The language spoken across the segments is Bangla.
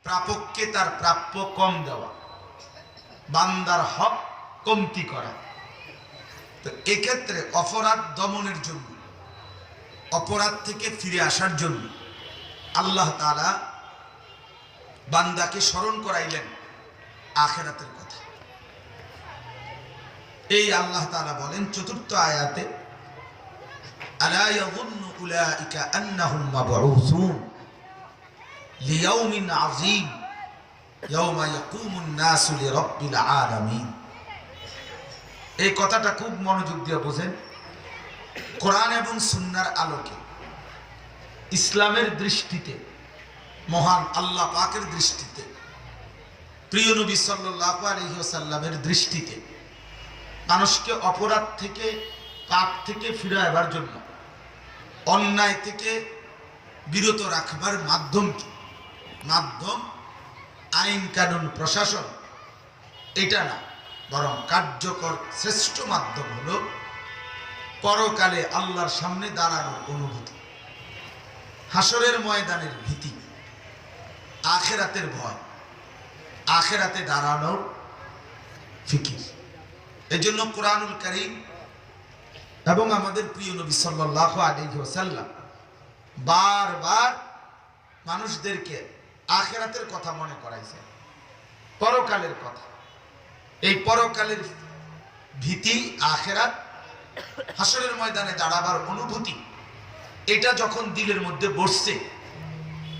প্রাপককে তার প্রাপ্য কম দেওয়া, বান্দার হক কমতি করা। তো এক্ষেত্রে অপরাধ দমনের জন্য, অপরাধ থেকে ফিরে আসার জন্য আল্লাহ তাআলা বান্দাকে স্মরণ করাইলেন আখিরাতের কথা। এই আল্লাহ তাআলা বলেন চতুর্থ আয়াতে, আলা ইয়াযুন্নু উলাইকা আন্নাহুম মাবউসুন লিয়াউমিন আযীম ইয়াওমা ইয়াকুমুন নাসু লিরাব্বিল আলামিন। এই কথাটা খুব মনোযোগ দিয়ে বোঝেন। কোরআন এবং সুন্নাহর আলোকে, ইসলামের দৃষ্টিতে, মহান আল্লাহ পাকের দৃষ্টিতে, প্রিয় নবী সাল্লাল্লাহু আলাইহি ওয়াসাল্লামের দৃষ্টিতে মানুষকে অপরাধ থেকে, পাপ থেকে ফিরে আসার জন্য, অন্যায় থেকে বিরত রাখবার মাধ্যম কি? মাধ্যম আইন কানুন প্রশাসন, এটা না, বরং কার্যকর শ্রেষ্ঠ মাধ্যম হলো পরকালে আল্লাহর সামনে দাঁড়ানোর অনুভূতি, হাসরের ময়দানের ভীতি, আখিরাতের ভয়, আখিরাতে দাঁড়ানোর ফিকির। এজন্য কোরআনুল কারীম এবং আমাদের প্রিয় নবী সাল্লাল্লাহু আলাইহি ওয়াসাল্লাম বারবার মানুষদেরকে আখিরাতের কথা মনে করাইছেন, পরকালের কথা। এই পরকালের ভীতি, আখিরাত, হাসরের ময়দানে দাঁড়াবার অনুভূতি, এটা যখন দিলের মধ্যে বসছে,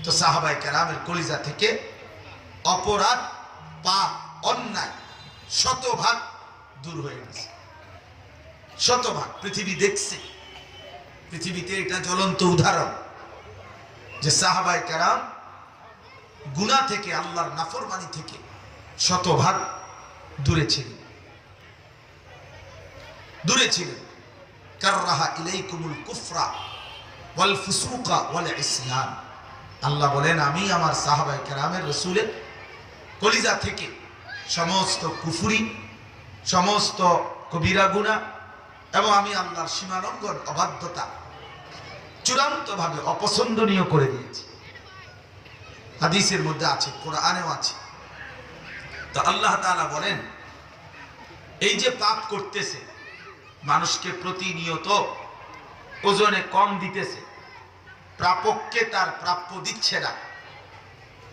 তো সাহাবায়ে কেরামের কলিজা থেকে অপরাধ, পাপ, অন্যায় শতভাগ দূর হয়ে গেছে। শতভাগ। পৃথিবী দেখছে, পৃথিবীতে এটা জ্বলন্ত উদাহরণ যে সাহাবায়ে কেরাম গুনাহ থেকে, আল্লাহর নাফরমানি থেকে শতভাগ দূরে ছিলেন, দূরে ছিলেন। কাররাহা ইলাইকুমুল কুফরা ওয়াল ফুসুকা ওয়াল ইসয়ান। আল্লাহ বলেন, আমি আমার সাহাবায়ে কেরামের রাসূলের কলিজা থেকে সমস্ত কুফরি, সমস্ত কবিরা গুনাহ এবং আমি আল্লাহর সীমালঙ্ঘন, অবাধ্যতা চূড়ান্তভাবে অপছন্দনীয় করে দিয়েছি। হাদিসের মধ্যে আছে, কোরআনেও আছে। তো আল্লাহ তাআলা বলেন, এই যে পাপ করতেছে, মানুষকে প্রতিনিয়ত ওজনে কম দিতেছে, প্রাপককে তার প্রাপ্য দিচ্ছে না,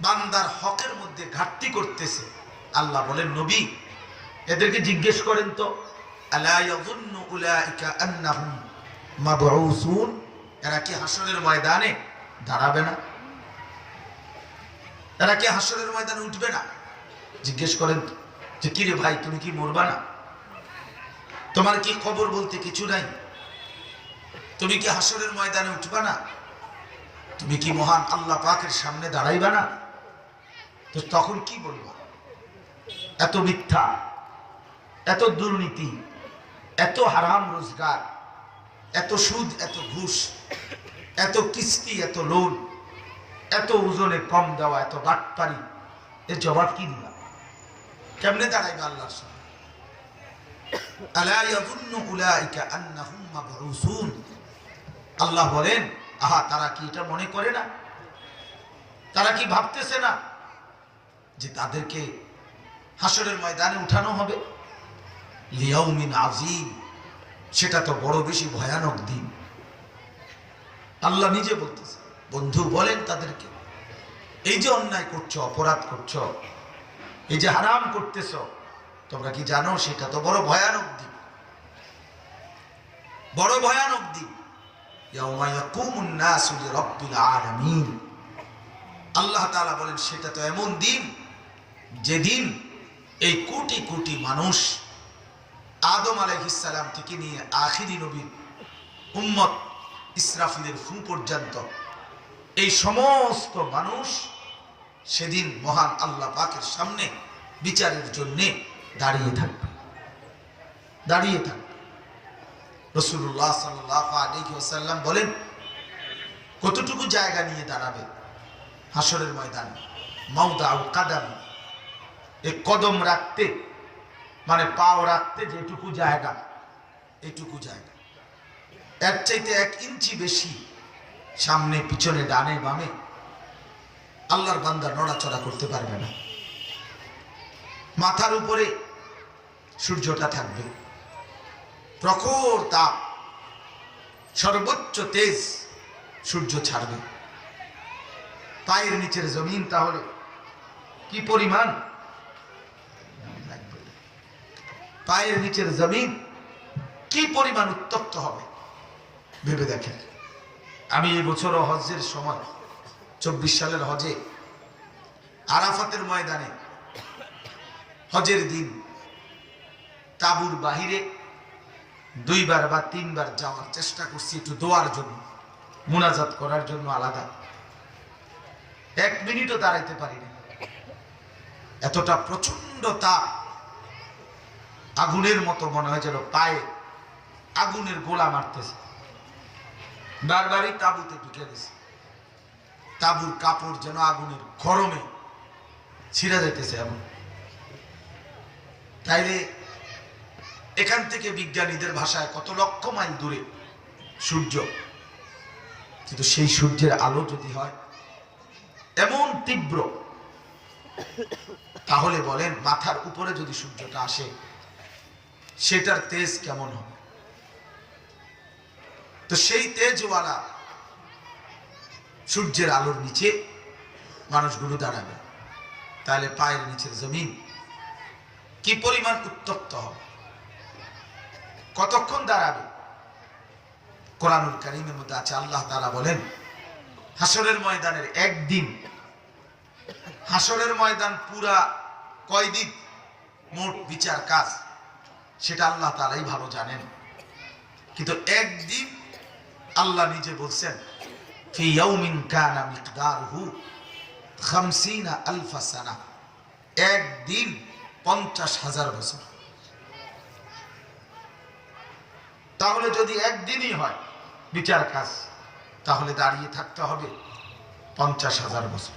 বান্দার হকের মধ্যে ঘাটতি করতেছে। আল্লাহ বলেন, নবী এদেরকে জিজ্ঞেস করেন তো, আলা ইয়াযুন্নু উলাইকা আন্নাহুম মাবউসুন, এরা কি হাসরের ময়দানে দাঁড়াবে না? এরা কি হাসরের ময়দানে উঠবে না? জিজ্ঞেস করেন যে, কি রে ভাই, তুমি কি মরবা না? তোমার কি খবর বলতে কিছু নাই? তুমি কি হাসরের ময়দানে উঠবা না? তুমি কি মহান আল্লাহ পাকের সামনে দাঁড়াইবা না? তো তখন কি বলবো? এত মিথ্যা, এত দুর্নীতি, এত হারাম রোজগার, এত সুদ, এত ঘুষ, এত কিস্তি, এত লোন, এত ওজনে কম দেওয়া, এত বাটপারি, এর জবাব কি দিবা? কেমনে দাঁড়াইবা আল্লাহর সামনে? আলা ইয়াযুন্নু উলাইকা আন্নাহুম মাবউসুন। আল্লাহ বলেন, আহা, তারা কি এটা মনে করে না? তারা কি ভাবতেছে না যে তাদেরকে হাসরের ময়দানে উঠানো হবে? লিয়াউমিন আযীম, সেটা তো বড় বেশি ভয়ানক দিন। আল্লাহ নিজে বলতেছে, বন্ধু বলেন তাদেরকে, এই যে অন্যায় করছো, অপরাধ করছো, এই যে হারাম করতেছ, তোমরা কি জানো সেটা তো বড় ভয়ানক দিন, বড় ভয়ানক দিন। ইয়াউমা ইয়াকুমুন নাসু লিরাব্বিল আলামিন। আল্লাহ তাআলা বলেন, সেটা তো এমন দিন যেদিন এই কোটি কোটি মানুষ, আদম আলাইহিস সালাম থেকে নিয়ে আখিরি নবীর উম্মত ইসরাফিলের ফু পর্যন্ত, এই সমস্ত মানুষ সেদিন মহান আল্লাহ পাকের সামনে বিচারের জন্য দাঁড়িয়ে থাকবে, দাঁড়িয়ে থাকবে। রাসূলুল্লাহ সাল্লাল্লাহু আলাইহি ওয়াসাল্লাম বলেন, কতটুকু জায়গা নিয়ে দাঁড়াবে হাসরের ময়দানে? মাউদাউ কাদাম, এই কদম রাখতে, মানে পাও রাখতে যেটুকু জায়গা, এইটুকু জায়গা, এর চাইতে 1 ইঞ্চি বেশি সামনে পিছনে ডানে বামে আল্লাহর বান্দা নড়াচড়া করতে পারবে না। মাথার উপরে সূর্যটা থাকবে, প্রখর তাপ, সর্বোচ্চ তেজ সূর্য ছাড়বে। পায়ের নিচের জমিন তাহলে কি পরিমাণ, পায়ের নিচের জমিন কি পরিমাণ উত্তপ্ত হবে ভেবে দেখেন। আমি এই বছরও হজ্জের সময় 24 সালের হজে আরাফাতের ময়দানে হজের দিন তাবুর বাহিরে 2 বার বা 3 বার যাওয়ার চেষ্টা করছি, একটু দোয়ার জন্য, মুনাজাত করার জন্য আলাদা। 1 মিনিটও দাঁড়াইতে পারি না, এতটা প্রচন্ড তাপ। আগুনের মতো মনে হয় যেন পায়ে আগুনের গোলা মারতেছে। বারবারই তাবুতে ঢুকে গেছে, তাবুর কাপড় যেন আগুনের গরমে ছিঁড়ে যাইতেছে এমন। তাইলে এখান থেকে বিজ্ঞানীদের ভাষায় কত লক্ষ মাইল দূরে সূর্য, কিন্তু সেই সূর্যের আলো যদি হয় এমন তীব্র, তাহলে বলেন মাথার উপরে যদি সূর্যটা আসে সেটার তেজ কেমন হবে। তো সেই তেজওয়ালা সূর্যের আলোর নিচে মানুষগুলো দাঁড়াবে, তাহলে পায়ের নিচের জমিন কি পরিমাণ উত্তপ্ত হবে, কতক্ষণ দাঁড়াবে। কোরআনুল কারীমের মধ্যে আছে, আল্লাহ তাআলা বলেন হাসরের ময়দানের একদিন, হাসরের ময়দান পুরা কয়দিন মোট বিচার কাজ সেটা আল্লাহ তাআলাই ভালো জানেন, কিন্তু একদিন আল্লাহ নিজে বলছেন ফি ইয়াউমিন কানা মিকদারুহু 50,000 সানা, একদিন 50,000 বছর। তাহলে যদি একদিনই হয় বিচার কাজ, তাহলে দাঁড়িয়ে থাকতে হবে 50,000 বছর।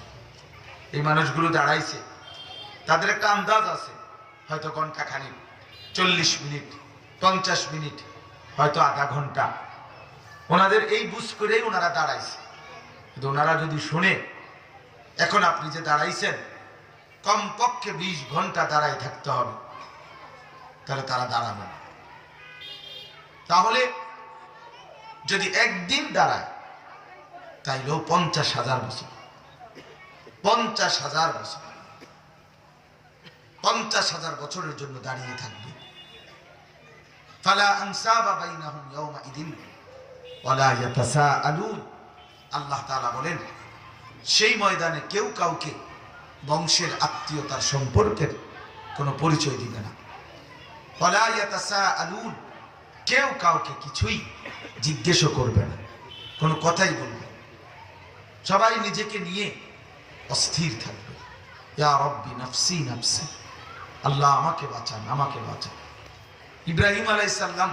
এই মানুষগুলো দাঁড়াইছে, তাদের একটা আন্দাজ আছে, হয়তো ঘন্টা খানিক, 40 মিনিট, 50 মিনিট, হয়তো আধা ঘন্টা। ওনাদের এই বুঝ করেই ওনারা দাঁড়াইছে। কিন্তু ওনারা যদি শুনে এখন আপনি যে দাঁড়াইছেন কমপক্ষে 20 ঘন্টা দাঁড়ায় থাকতে হবে, তাহলে তারা দাঁড়াবে না। তাহলে যদি একদিন দাঁড়ায় তাইলেও 50,000 বছর, 50,000 বছর, 50,000 বছরের জন্য দাঁড়িয়ে থাকবে। ফালা আনসাবা বাইনাহুম ইয়াওমাইদিন ওয়ালা ইয়াতাসাআলুন, আল্লাহ তাআলা বলেন সেই ময়দানে কেউ কাউকে বংশের আত্মীয়তার সম্পর্কের কোনো পরিচয় দিবে না। ওয়ালা ইয়াতাসাআলুন, কেউ কাউকে কিছুই জিজ্ঞেসও করবে না, কোনো কথাই বলবে না। সবাই নিজেকে নিয়ে অস্থির থাকবে। ইয়া রব্বি নাফসি নাফসি, আল্লাহ আমাকে বাঁচান, আমাকে বাঁচান। ইব্রাহিম আলাইহিস সালাম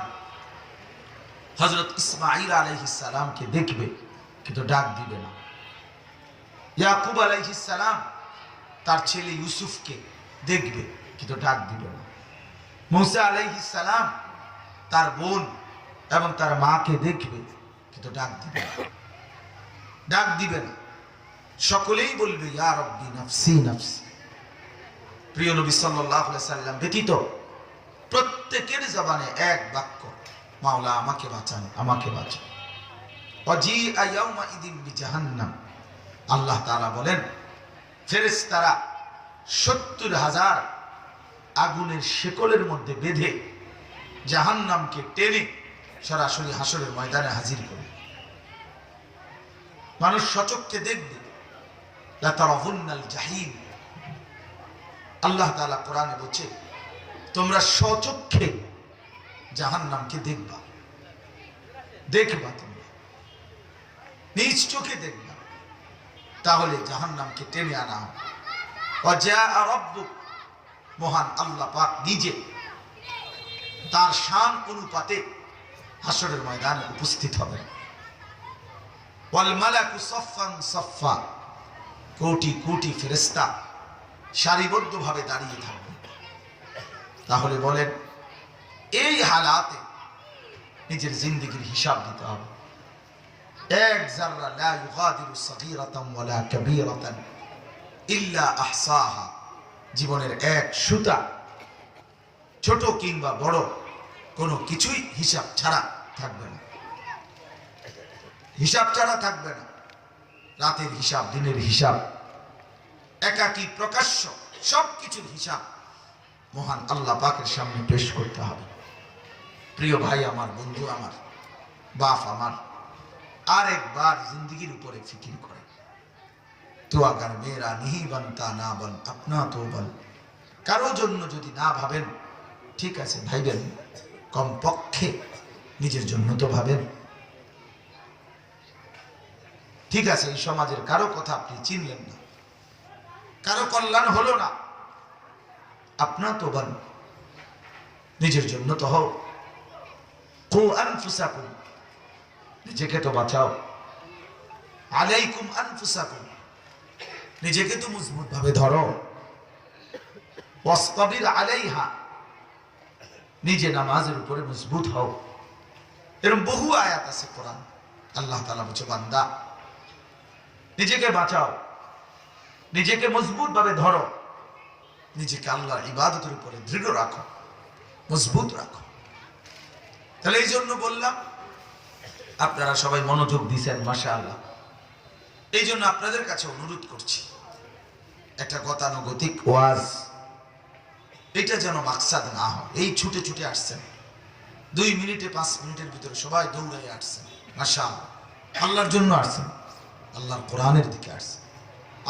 হযরত ইসমাঈল আলাইহিস সালামকে দেখবে কিন্তু ডাক দিবে না। ইয়াকুব আলাইহিস সালাম তার ছেলে ইউসুফকে দেখবে কিন্তু ডাক দিবে না। মুসা আলাইহিস সালাম তার বোন এবং তার মাকে দেখবে কিন্তু ডাক দিবে না, ডাক দিবে না। সকলেই বলবে ইয়া রব্বি নাফসি নাফসি। প্রিয় নবী সাল্লাল্লাহু আলাইহি সাল্লাম ব্যতীত প্রত্যেকের জবানে এক বাক্য, মাওলা আমাকে বাঁচান, আমাকে বাঁচান। ওয়াজিআ ইয়াউমাইদিন বিজাহান্নাম, আল্লাহ তাআলা বলেন ফেরেশতারা 70,000 আগুনের শেকলের মধ্যে বেঁধে জাহান্নামকে টেনে সরাসরি হাসরের ময়দানে হাজির করে। মানুষ সচক্ষে দেখবে, লা তারাহুন্নাল জাহিম। আল্লাহ তাআলা কোরআনে বলছে তোমরা সচক্ষে জাহান্নামকে দেখবা, দেখবা, তোমরা নিজ চোখে দেখবা, তাহলে জাহান্নামকে টেনে আনা হবে। ওয়াজাআ রাব্বুক, মহান আল্লাহ পাক নিজে তার শান অনুপাতে হাসরের ময়দানে উপস্থিত হবেন। ওয়াল মালাকু সাফফান সাফফা, কোটি কোটি ফেরেশতা সারিবদ্ধভাবে দাঁড়িয়ে থাকবে। তাহলে বলেন এই হালাতে নিজের জিন্দেগির হিসাব দিতে হবে। এক যাররা লা ইউগাদিরু সাগীরাতান ওয়ালা কাবীরাতান ইল্লা আহসাহা, জীবনের এক সুতা ছোট কিংবা বড় কোনো কিছুই হিসাব ছাড়া থাকবে না, হিসাব ছাড়া থাকবে না। রাতের হিসাব, দিনের হিসাব, একাকী প্রকাশ্য সবকিছুর হিসাব মহান আল্লাহ পাকের সামনে পেশ করতে হবে। প্রিয় ভাই আমার, বন্ধু আমার, বাপ আমার, আর একবার জিন্দগির উপরে ফিকির করে। তো আগার মেয়েরা নিহি বানতা না বন আপনা তো বল, কারো জন্য যদি না ভাবেন ঠিক আছে, ভাইবেন, কমপক্ষে নিজের জন্য তো ভাবেন। ঠিক আছে, এই সমাজের কারো কথা আপনি চিনলেন না, কারো কল্যাণ হলো না, আপনা তো বল, নিজের জন্য তো হও। কু আনফুসাকুম, নিজেকে তো বাঁচাও। আলাইকুম আনফুসাকুম, নিজেকে তো মজবুত ভাবে ধরো। ওয়াসতাবির আলাইহা, নিজে নামাজের উপরে মজবুত হও। এরকম বহু আয়াত আছে কোরআন। আল্লাহ তাআলা বলছে, বান্দা নিজেকে বাঁচাও, নিজেকে মজবুত ভাবে ধরো, নিজেকে আল্লাহর ইবাদতের উপরে দৃঢ় রাখো, মজবুত রাখো। তাহলে এই জন্য বললাম, আপনারা সবাই মনোযোগ দিয়েছেন মাশাআল্লাহ। এই জন্য আপনাদের কাছে অনুরোধ করছি, একটা গতানুগতিক ওয়াজ, এটা যেন মাকসাদ না হয়। এই ছুটে ছুটে আসছেন, 2 মিনিটে 5 মিনিটের ভিতরে সবাই দৌড়াই আসছেন, মাশাআল্লাহ। আল্লাহর জন্য আসছেন, আল্লাহর কোরআনের দিকে আসছেন,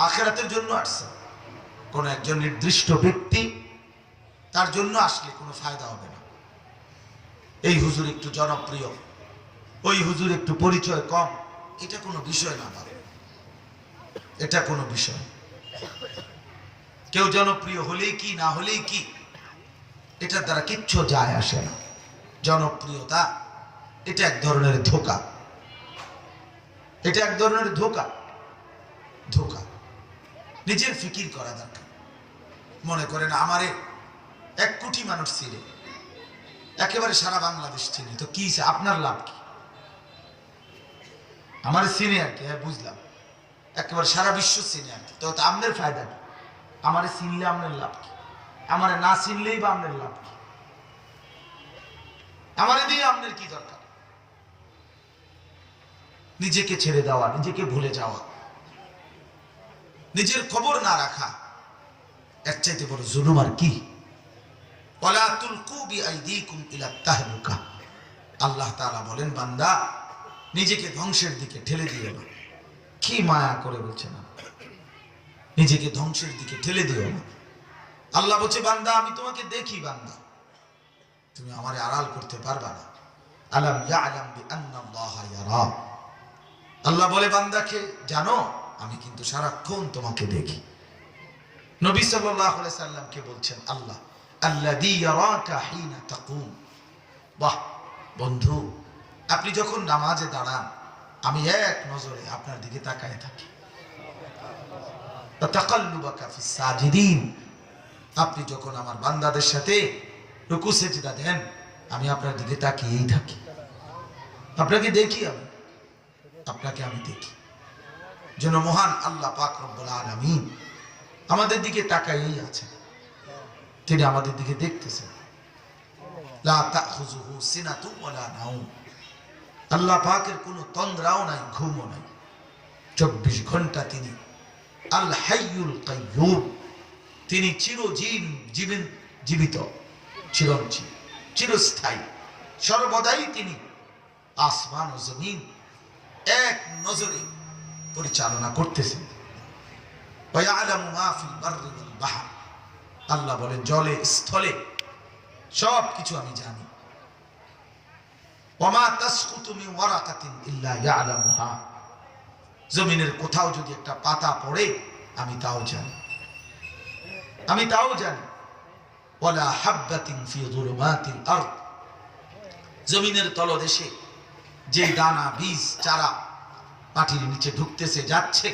আখিরাতের জন্য আসছেন। কোন একজন নির্দিষ্ট ব্যক্তি, তার জন্য আসলে কোনো ফায়দা হবে না। এই হুজুর একটু জনপ্রিয়, ওই হুজুর একটু পরিচয় কম, এটা কোনো বিষয় না বাবা, এটা কোনো বিষয়। কেউ জনপ্রিয় হলেই কি, না হলেই কি, এটার দ্বারা কিচ্ছু যায় আসে না। জনপ্রিয়তা এটা এক ধরনের ধোঁকা, এটা এক ধরনের ধোঁকা। ধোঁকা নিজের ফিকির করা দরকার। মনে করেন আমারে 1 কোটি মানুষ চিনে, একেবারে সারা বাংলাদেশ চিনি, তো কি আপনার লাভ কি? আমার চিনে আর কি, হ্যাঁ বুঝলাম, একেবারে সারা বিশ্ব চিনে আর কি, তো আপনার ফায়দা কি? আমারে চিনলে আপনার লাভ কি? আমারে না চিনলেই বা আপনার লাভ কি? আমারে দিয়ে আপনার কি দরকার? নিজেকে ছেড়ে দেওয়া, নিজেকে ভুলে যাওয়া, নিজের খবর না রাখা, এর চাইতে বড় জুলুম আর কি? ওয়ালা তুলকু বিআইদিকুম ইলা তাহলুকা, আল্লাহ তাআলা বলেন, বান্দা নিজেকে ধ্বংসের দিকে ঠেলে দিও না। কি মায়া করে বলছে না, নিজেকে ধ্বংসের দিকে ঠেলে দিও না। আল্লাহ বলছে, বান্দা আমি তোমাকে দেখি, বান্দা তুমি আমারে আড়াল করতে পারবা না। আলাম ইয়ালাম বিআন্নাল্লাহা ইয়ারা, আল্লাহ বলে বান্দাকে, জানো আমি কিন্তু সারাক্ষণ তোমাকে দেখি। নবী সাল্লাল্লাহু আলাইহি সাল্লামকে বলছেন আল্লাহ, আল্লাযী ইয়ারাকা হিনা তাকুম। বাহ বন্ধু, আপনি যখন নামাজে দাঁড়ান আমি এক নজরে আপনার দিকে তাকায় থাকি। তাকাল্লুবাকা ফিস সাজিদিন, আপনি যখন আমার বান্দাদের সাথে রুকু সেজদা দেন আমি আপনার দিকে তাকিয়েই থাকি। আপনাকে দেখি, আমি আপনাকে আমি দেখি। যেন মহান আল্লাহ পাক রব্বুল আলামিন আমাদের দিকে তাকাইয়েই আছেন, তিনি আমাদের দিকে দেখতেছেন। লা তাখুযুহু সিনাতু ওয়ালা নাওম, আল্লাহ পাকের কোনো তন্দ্রাও নাই, ঘুমও নাই। 24 ঘন্টা তিনি আল হাইয়ুল কাইয়্যুম, তিনি জীবিত, চিরঞ্জীব, চিরস্থায়ী, সর্বদাই তিনি আসমান ও জমিন এক নজরে পরিচালনা করতেছেন। ওয়ায়ালামু মা ফিল বাররি ওয়াল বাহর, আল্লাহ বলেন জলে স্থলে সব কিছু আমি জানি। ওয়ামা তাসকুতু মিন ওয়ারাকাতিন ইল্লা ইয়ালামুহা, জমিনের কোথাও যদি একটা পাতা পড়ে আমি তাও জানি, আমি তাও জানি। ওয়ালা হাববাতিন ফি যুলুমাতিল আরদ, জমিনের তলদেশে যে দানা, বীজ, চারা মাটির নিচে ঢুকতেছে, যাচ্ছে,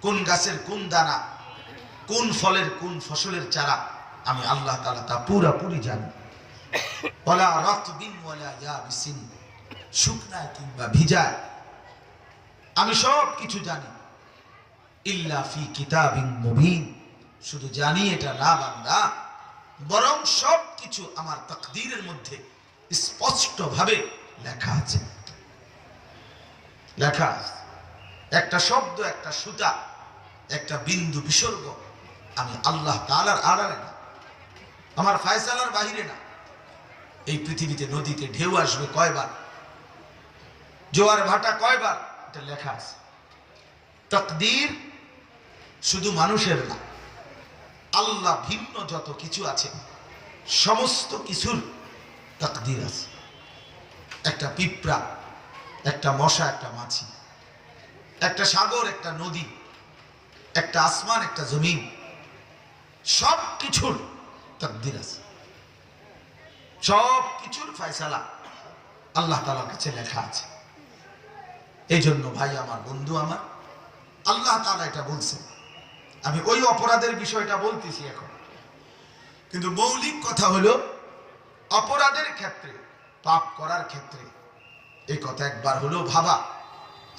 কোন গাছের কোন দানা, কোন ফলের কোন ফসলের চারা, আমি আল্লাহ তাআলা তা পুরোপুরি জানি। ওয়ালা রাতবিন ওয়ালা ইয়াবিসিন, শুকনায় কিংবা ভিজায় আমি সব কিছু জানি। ইল্লা ফি কিতাবিন মুবিন, শুধু জানি এটা না বান্দা, বরং সব কিছু আমার তাকদীরের মধ্যে স্পষ্টভাবে লেখা আছে। লেখা আছে, একটা শব্দ, একটা সুতা, একটা বিন্দু বিসর্গ আমি আল্লাহ তাআলার আড়ালে না, আমার ফয়সালার বাহিরে না। এই পৃথিবীতে নদীতে ঢেউ আসবে কয়বার, জোয়ার ভাটা কয়বার, এটা লেখা আছে। তাকদীর শুধু মানুষের না, আল্লাহ ভিন্ন যত কিছু আছে সমস্ত কিছুর তাকদীর আছে। একটা পিঁপড়া, একটা মশা, একটা মাছি, একটা সাগর, একটা নদী, একটা আসমান, একটা জমিন, সব কিছুর তাকদীর আছে। সব কিছুর ফয়সালা আল্লাহ তাআলার কাছে লেখা আছে। এই জন্য ভাই আমার, বন্ধু আমার, আল্লাহ তাআলা এটা বলছেন। আমি ওই অপরাধের বিষয়টা বলতেছি এখন, কিন্তু মৌলিক কথা হলো অপরাধের ক্ষেত্রে, পাপ করার ক্ষেত্রে এই কথা একবার হলো ভাবা,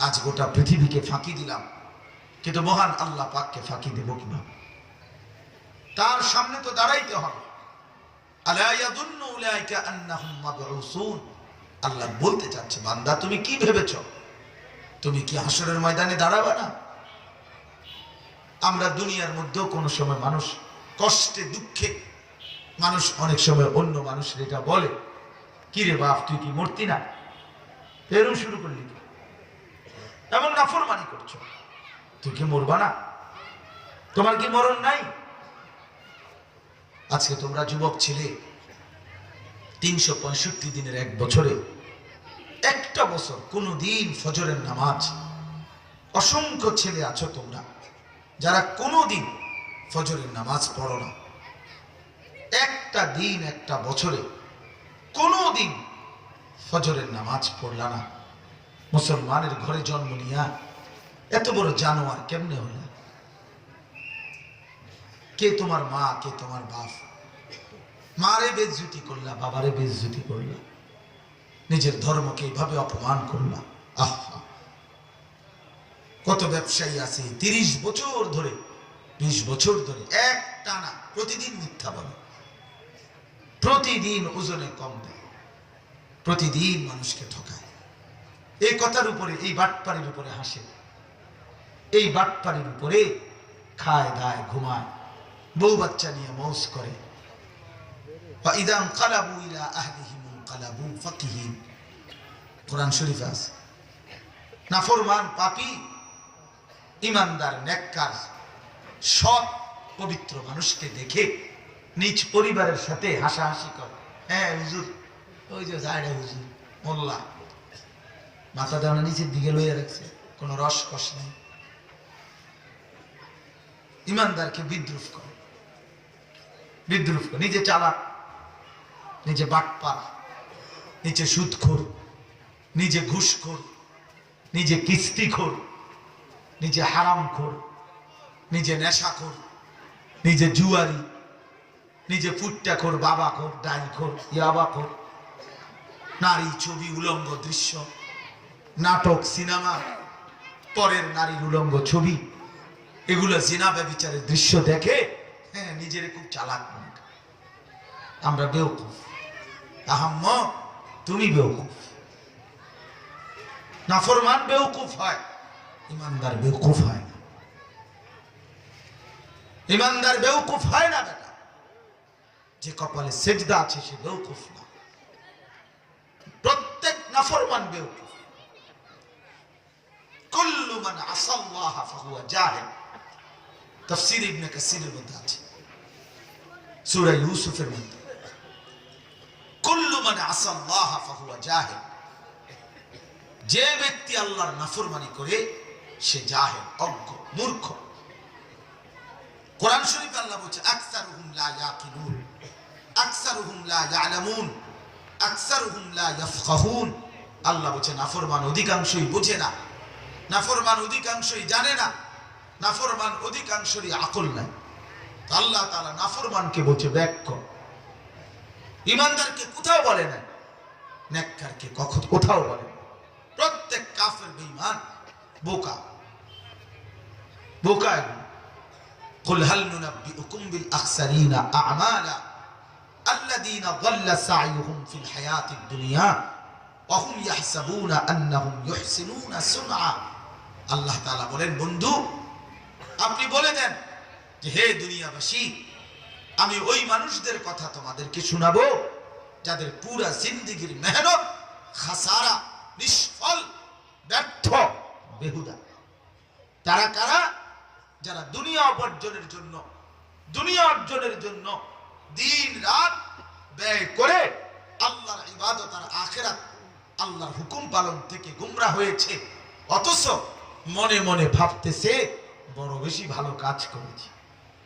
আজ গোটা পৃথিবীকে ফাঁকি দিলাম, কিন্তু মহান আল্লাহ পাককে ফাঁকি দেব কিভাবে? তার সামনে তো দাঁড়াইতে হবে। আলা ইয়াযুন্নু উলাইকা আন্নাহুম মাবউসুন, আল্লাহ বলতে চাচ্ছে, বান্দা তুমি কি ভেবেছো, তুমি কি হাসরের ময়দানে দাঁড়াবে না? আমরা দুনিয়ার মধ্যেও কোনো সময় মানুষ কষ্টে দুঃখে, মানুষ অনেক সময় অন্য মানুষের এটা বলে, কি রে বাপ তুই কি মরতি না, এরও শুরু করলি, এমন নাফরমানি করছো, তুই কি মরবা না, তোমার কি মরণ নাই? আজকে তোমরা যুবক ছেলে, 365 দিনের এক বছরে একটা বছর কোনো দিন ফজরের নামাজ, অসংখ্য ছেলে আছো তোমরা যারা কোনো দিন ফজরের নামাজ পড়ো না। একটা দিন, একটা বছরে কোনো দিন ফজরের নামাজ পড়লা না। মুসলমানের ঘরে জন্ম নিয়া এত বড় জানোয়ার কেমনে হইল? কে তোমার মা, কে তোমার বাপ? মারে বেজ্জতি করলা, বাবারে বেজ্জতি করলা, নিজের ধর্মকে এইভাবে অপমান করলা। আহা, কত ব্যবসায়ী আছে 30 বছর ধরে, 20 বছর ধরে এক টানা প্রতিদিন মিথ্যা বলে, প্রতিদিন ওজনে কম দেয়, প্রতিদিন মানুষকে ঠকায়। এই কথার উপরে, এই বাটপাড়ির উপরে হাসে, এই বাটপাড়ির উপরে খায় দায় ঘুমায়, বউ বাচ্চা নিয়ে মৌজ করে। কোরআন শরীফে আছে। নাফরমান, পাপী, ইমানদার, নেককার, সৎ, পবিত্র মানুষকে দেখে নিজ পরিবারের সাথে হাসাহাসি করে। হ্যাঁ হুজুর, ওই যে জায়গা হুজুর মোল্লা, মাথা দাঁড়া নিচের দিকে লইয়া রাখছে, কোনো রস কষ নেই। ইমানদারকে বিদ্রুপ করে, বিদ্রুপ করে, নিজে চালাক, নিজে বাটপার, নিজে সুদখোর, নিজে ঘুষখোর, নিজে কিস্তিখোর, নিজে হারামখোর, নিজে নেশাখোর, নিজে জুয়ারি, নিজে ফুট্টাখোর, বাবাখোর, ডাইনখোর, ইয়াবাখোর, নারী ছবি, উলঙ্গ দৃশ্য, নাটক, সিনেমা, পরের নারীর উলঙ্গ ছবি, এগুলো জিনা ব্যভিচারের দৃশ্য দেখে হ্যাঁ নিজের খুব চালাক মনে করে। আমরা বেওকুফ। আহাম্ম, তুমি বেওকুফ। নাফরমান বেওকুফ হয়, ইমানদার বেওকুফ হয় না। ইমানদার বেওকুফ হয় না বেটা। যে কপালে সেজদা আছে সে বেওকুফ না। প্রত্যেক নাফরমান বেওকুফ। কুল্লু মান আসাল্লাহ ফাহুয়া জাহিল। তাফসীর ইবনে কাসীরের মধ্যে আছে, সূরা ইউসুফের মধ্যে। কুল্লু মান আসাল্লাহ ফাহুয়া জাহিল। যে ব্যক্তি আল্লাহর নাফরমানি করে সে জাহেল, অজ্ঞ, মূর্খ। কোরআন শরীফে আল্লাহ বলছে আকসারুহুম লা ইয়াকিলুন, আকসারুহুম লা ইয়ালামুন, আকসারুহুম লা ইয়াফকাহুন। আল্লাহ বলছে নাফরমান অধিকাংশই বোঝে না, নাফরমান অধিকাংশই জানে না, নাফরমান অধিকাংশই আকল নাই। আল্লাহ তাআলা নাফরমানকে বলছে ব্যাক্য। ইমানদারকে কোথাও বলে না, নেককারকে কোথাও বলে না। প্রত্যেক কাফের বেঈমান বোকা, বোকা এগুলো। কুল হাল নুনাব্বিউকুম বিল আখসারিনা আমালা আল্লাযীনা যাল্লা সা'য়ুহুম ফিল হায়াতিদ দুনিয়া ওয়া হুম ইয়াহসাবুনা আন্নাহুম ইউহসিনুনা সুনআ। আল্লাহ তাআলা বলেন, বন্ধু আপনি বলে দেন যে হে দুনিয়াবাসী, আমি ওই মানুষদের কথা তোমাদেরকে শোনাবো যাদের পুরা জিন্দেগীর মেহনত খাসারা, নিষ্ফল, ব্যর্থ, বেহুদা। তারা কারা? যারা দুনিয়া অর্জনের জন্য দিন রাত ব্যয় করে আল্লাহর ইবাদত আর আখিরাত, আল্লাহর হুকুম পালন থেকে গোমরা হয়েছে, অথচ মনে মনে ভাবতেছে বড় বেশি ভালো কাজ করেছি,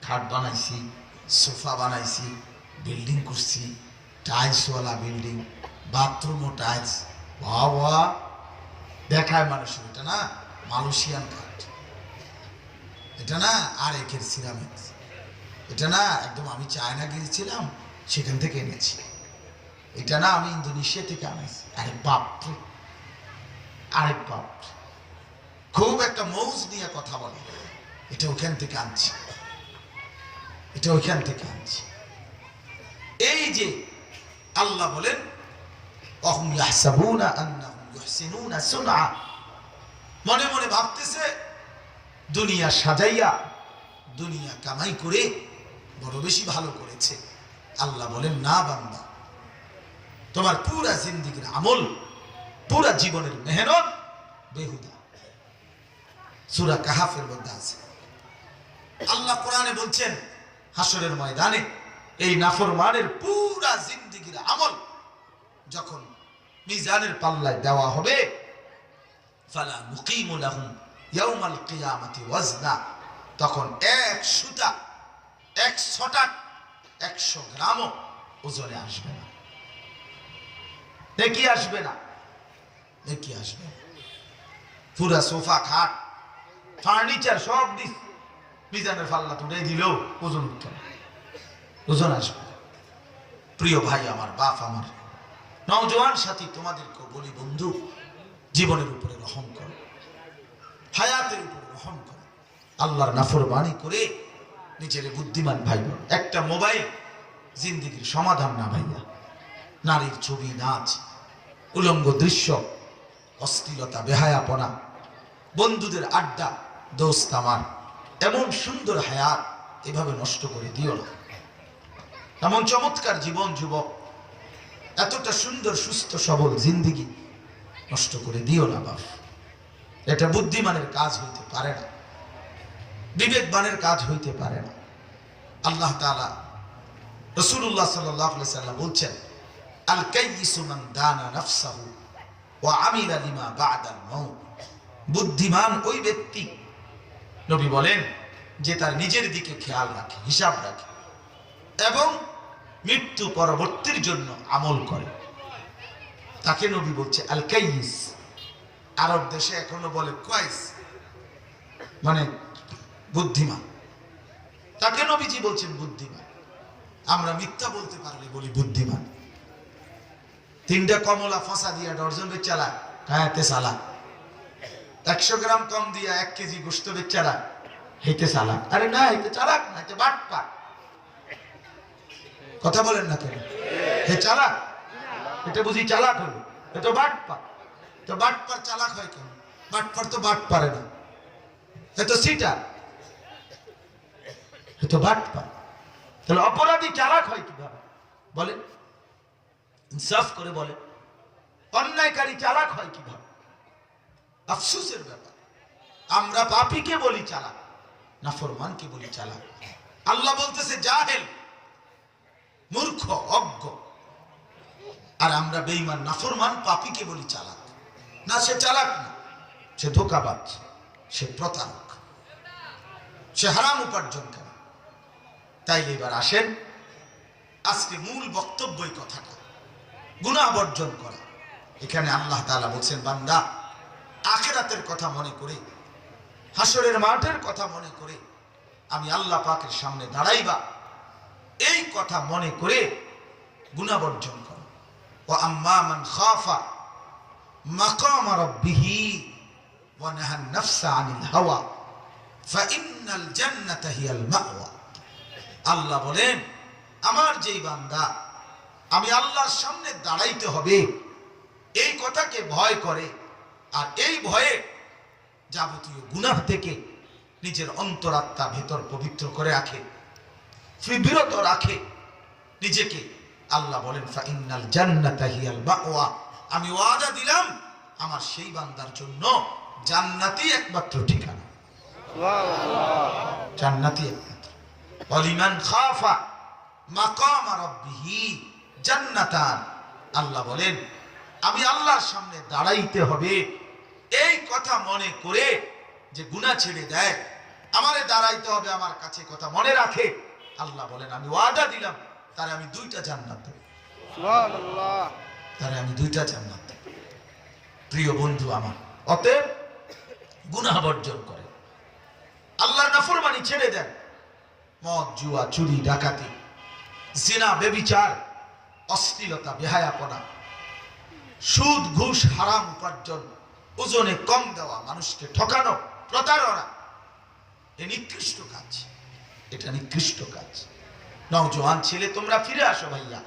খাট বানাইছি, সোফা বানাইছি, বিল্ডিং করছি, টাইলসওয়ালা বিল্ডিং, বাথরুমও টাইলস, বাবা দেখায় মানুষ, এটা না মালয়েশিয়ান কাঠ, এটা না আর একের সিরামিক্স, এটা না একদম আমি চায়না গিয়েছিলাম সেখান থেকে এনেছি, এটা না আমি ইন্দোনেশিয়া থেকে আনাইছি। আরে বাপরে, আরে বাপরে, খুব একটা মৌজ নিয়ে কথা বলে, এটা ওখান থেকে আনছি, এটা ওইখান থেকে আনছি। এই যে আল্লাহ বলেন ওয়াহুম ইয়াহসাবুনা আন্নাহুম ইউহসিনুনা সুনআ, মনে মনে ভাবতেছে দুনিয়া সাজাইয়া, দুনিয়া কামাই করে বড় বেশি ভালো করেছে। আল্লাহ বলেন, না বান্দা, তোমার পুরা জিন্দেগীর আমল, পুরা জীবনের মেহনত বেহুদা। সূরা কাহাফের মধ্যে আছে, আল্লাহ কোরআনে বলছেন হাসরের ময়দানে এই নাফরমানের পুরা জিন্দেগীর আমল যখন মিজানের পাল্লায় দেওয়া হবে, ফালা নুকিমু লাহুম ইয়াউমাল কিয়ামাতি ওয়াজনা, তখন এক সুতা, এক ছটাক 100 গ্রামও ওজনে আসবে না, দেখি আসবে না, দেখি আসবে না। পুরা সোফা, খাট, ফার্নিচার সব দিস, মিজানের পাল্লা তুলে দিলেও ওজন উঠত না, ওজন আসবে না। প্রিয় ভাই আমার, বাপ আমার, নওজোয়ান সাথী, তোমাদেরকে বলি বন্ধু, জীবনের উপরে রহম করো, হায়াতের উপরে রহম করো। আল্লাহর নাফরমানি করে নিজের বুদ্ধিমান ভাইবা। একটা মোবাইল জিন্দেগীর সমাধান না ভাইয়া। নারীর ছবি, নাচ, উলঙ্গ দৃশ্য, অশ্লীলতা, বেহায়াপনা, বন্ধুদের আড্ডা, দোস্ত আমার, এমন সুন্দর হায়াত এভাবে নষ্ট করে দিও না। এমন চমৎকার জীবন, যুবক, এতটা সুন্দর সুস্থ সবল জিন্দেগি নষ্ট করে দিও না বাপ। এটা বুদ্ধিমানের কাজ হইতে পারে না, বিবেকবানের কাজ হইতে পারে না। আল্লাহ তাআলা, রাসূলুল্লাহ সাল্লাল্লাহু আলাইহি সাল্লাম বলছেন, আল কাইয়িসু মান দানা নাফসাহু ওয়া আমিলা লিমা বা'দাল মাউত। বুদ্ধিমান ওই ব্যক্তি, নবী বলেন, যে তার নিজের দিকে খেয়াল রাখে, হিসাব রাখে এবং মৃত্যু পরবর্তীর জন্য আমল করে, তাকে নবী বলছে আল কাইয়িস। আরব দেশে এখনো বলে কয়েস, মানে বুদ্ধিমান, তাকে নবীজি বলছেন বুদ্ধিমান। আমরা মিথ্যা বলতে পারলে বলি বুদ্ধিমান। 3টা কমলা ফসা দিয়া ডর্জন বেচালা কায়াতে সালা, 100 গ্রাম কম দিয়া 1 কেজি গোশত বেচালা হেতে সালা। আরে না, হেতে চালাক না, হেতে বাটপার। কথা বলেন না কেন? হে চালাক, এটা বুঝি চালাক হলো, এটা বাটপার। তো বাটপার চালাক হয় কেন? বাটপার তো বাট পারে না, এ তো সিটার, এ তো বাটপার। তাহলে অপরাধী চালাক হয় কিভাবে বলে? ইনসাফ করে বলে, অন্যায়কারী চালাক হয় কিভাবে? আফসোসের ব্যাপার, আমরা পাপীকে বলি চালাক, নাফরমানকে বলি চালাক। আল্লাহ বলতেছে জাহেল, মূর্খ, অজ্ঞ, আর আমরা বেঈমান নাফরমান পাপীকে বলি চালাক। না, সে চালাক না, সে ধোঁকাবাজ, সে প্রতারক, সে হারাম উপার্জন করে। তাইলে এবার আসেন, আজকে মূল বক্তব্যই কথাটা, গুনাহ বর্জন করা। এখানে আল্লাহ তাআলা বলছেন, বান্দা আখিরাতের কথা মনে করে, হাসরের মাঠের কথা মনে করে আমি আল্লাহ পাকের সামনে দাঁড়াইবা, এই কথা মনে করে গুনাহ বর্জন করো। ওয়া আম্মা মান খাফা মাকাম রাব্বিহি ওয়া নাহা আন-নাফসা আনিল হাওয়া ফাইন্নাল জান্নাতা হিয়াল মাওয়া। আল্লাহ বলেন আমার যেই বান্দা আমি আল্লাহর সামনে দাঁড়াইতে হবে এই কথাকে ভয় করে, আর এই ভয়ে যাবতীয় গুনাহ থেকে নিজের অন্তরাত্মা ভেতর পবিত্র করে রাখে, বিরত রাখে নিজেকে, আল্লাহ বলেন ফাইন্নাল জান্নাতা হিয়াল মাওয়া, আমি ওয়াদা দিলাম আমার সেই বান্দার জন্য জান্নাতই একমাত্র ঠিকানা। জান্নাতই একমাত্র। ওয়ালিমান খাফা মাকাম রাব্বিহি জান্নাতান। আল্লাহ বলেন আমি আল্লাহর সামনে দাঁড়াইতে হবে এই কথা মনে করে যে গুনাহ ছেড়ে দেয়, আমারে দাঁড়াইতে হবে আমার কাছে কথা মনে রাখে, আল্লাহ বলেন আমি ওয়াদা দিলাম তারে আমি দুইটা জান্নাত দেব। সুবহানাল্লাহ। তারে আমি দুইটা জান্নাত দেব। প্রিয় বন্ধু আমার, অতএব গুনাহ বর্জন করে আল্লাহর নাফরমানি ছেড়ে দেন। মদ, জুয়া, চুরি, ডাকাতি, জিনা, ব্যভিচার, অশ্লীলতা, বেহায়াপনা, সুদ, ঘুষ, হারাম উপার্জন, ওজনে কম দেওয়া, মানুষকে ঠকানো, প্রতারণা, এ নিকৃষ্ট কাজ। এটা নিকৃষ্ট কাজ। নওজোয়ান ছেলে তোমরা ফিরে আসো ভাইয়া।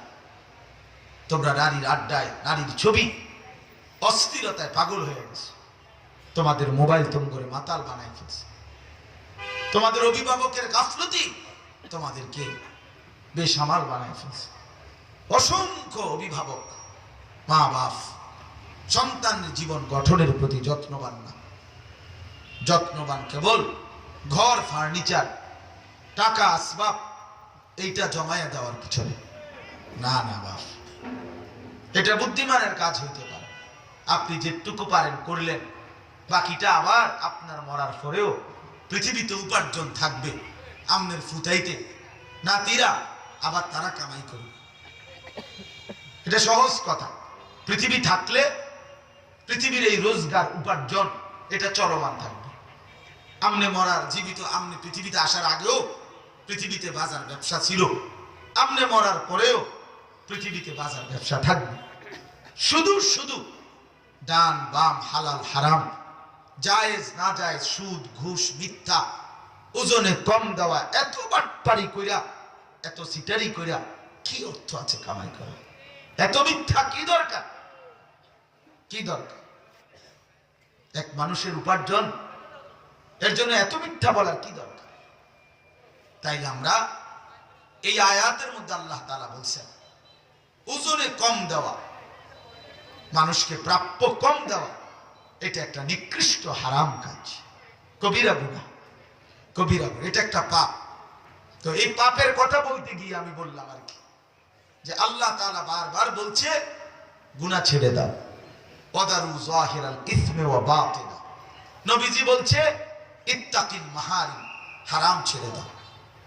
তোমরা নারীর আড্ডায়, নারীর ছবি, অস্থিরতায় পাগল হয়ে গেছে। তোমাদের মোবাইল তোমাদের মাতাল বানায় ফেলছে। তোমাদের অভিভাবকের গাফলতি তোমাদেরকে বেসামাল বানায় ফেলছে। অসংখ্য অভিভাবক, মা বাপ সন্তানের জীবন গঠনের প্রতি যত্নবান না। যত্নবান কেবল ঘর, ফার্নিচার, টাকা, আসবাব এইটা জমায়া দেওয়ার পিছনে। না না বাপ, এটা বুদ্ধিমানের কাজ হইতে পারে। আপনি যেটুকু পারেন করলেন, বাকিটা আবার আপনার মরার পরেও পৃথিবীতে উপার্জন থাকবে। আমনের ফুটাইতে নাতিরা আবার তারা কামাই করবে। এটা সহজ কথা। পৃথিবী থাকলে পৃথিবীর এই রোজগার, উপার্জন এটা চলমান থাকবে। আমনে মরার জীবিত, আমনে পৃথিবীতে আসার আগেও পৃথিবীতে বাজার ব্যবসা ছিল, আমনে মরার পরেও পৃথিবীতে বাজার ব্যবসা থাকবে। শুধু শুধু ডান বাম, হালাল হারাম, জায়েজ না জায়েজ, সুদ, ঘুষ, মিথ্যা, ওজনে কম দেওয়া, এত বাটপারি কইরা, এত সিটারি কইরা কি অর্থ আছে কামাই করা? এত মিথ্যা কি দরকার? কি দরকার এক মানুষের উপার্জন? এর জন্য এত মিথ্যা বলার কি দরকার? তাইলে আমরা এই আয়াতের মধ্যে আল্লাহ তাআলা বলছেন ওজনে কম দেওয়া, মানুষকে প্রাপ্য কম দেওয়া, এটা একটা নিকৃষ্ট হারাম কাজ, কবিরা গুনাহ, কবিরা গুনাহ, এটা একটা পাপ। তো এই পাপের কথা বলতে গিয়ে আমি বললাম আর কি, যে আল্লাহ তাআলা বারবার বলছে গুনাহ ছেড়ে দাও, ওয়াদারু যাহিরাল ইসমি ওয়া বাতিনা। নবীজি বলছে ইত্তাকিল মাহারিম, হারাম ছেড়ে দাও,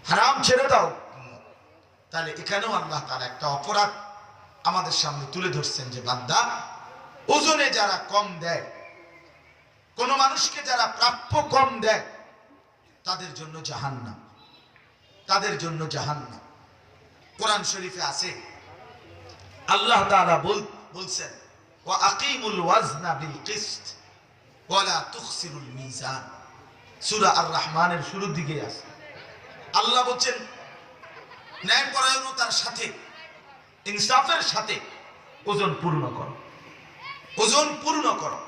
হারাম ছেড়ে দাও। তাহলে এখানেও আল্লাহ তাআলা একটা অপরাধ আমাদের সামনে তুলে ধরছেন যে বান্দা ওজনে যারা কম দেয়, কোন মানুষকে যারা প্রাপ্য কম দেয়, তাদের জন্য জাহান্নাম, তাদের জন্য জাহান্নাম। কোরআন শরীফে আছে আল্লাহ তাআলা বলছেন ওয়া আকিমুল ওয়াজনা বিল কিসত ওয়া লা তুখসিরুল মিজান। সূরা আর রহমানের শুরুর দিকে আছে আল্লাহ বলেন ন্যায়পরায়ণতার সাথে, ইনসাফের সাথে ওজন পূর্ণ করো, ওজন পূর্ণ করো।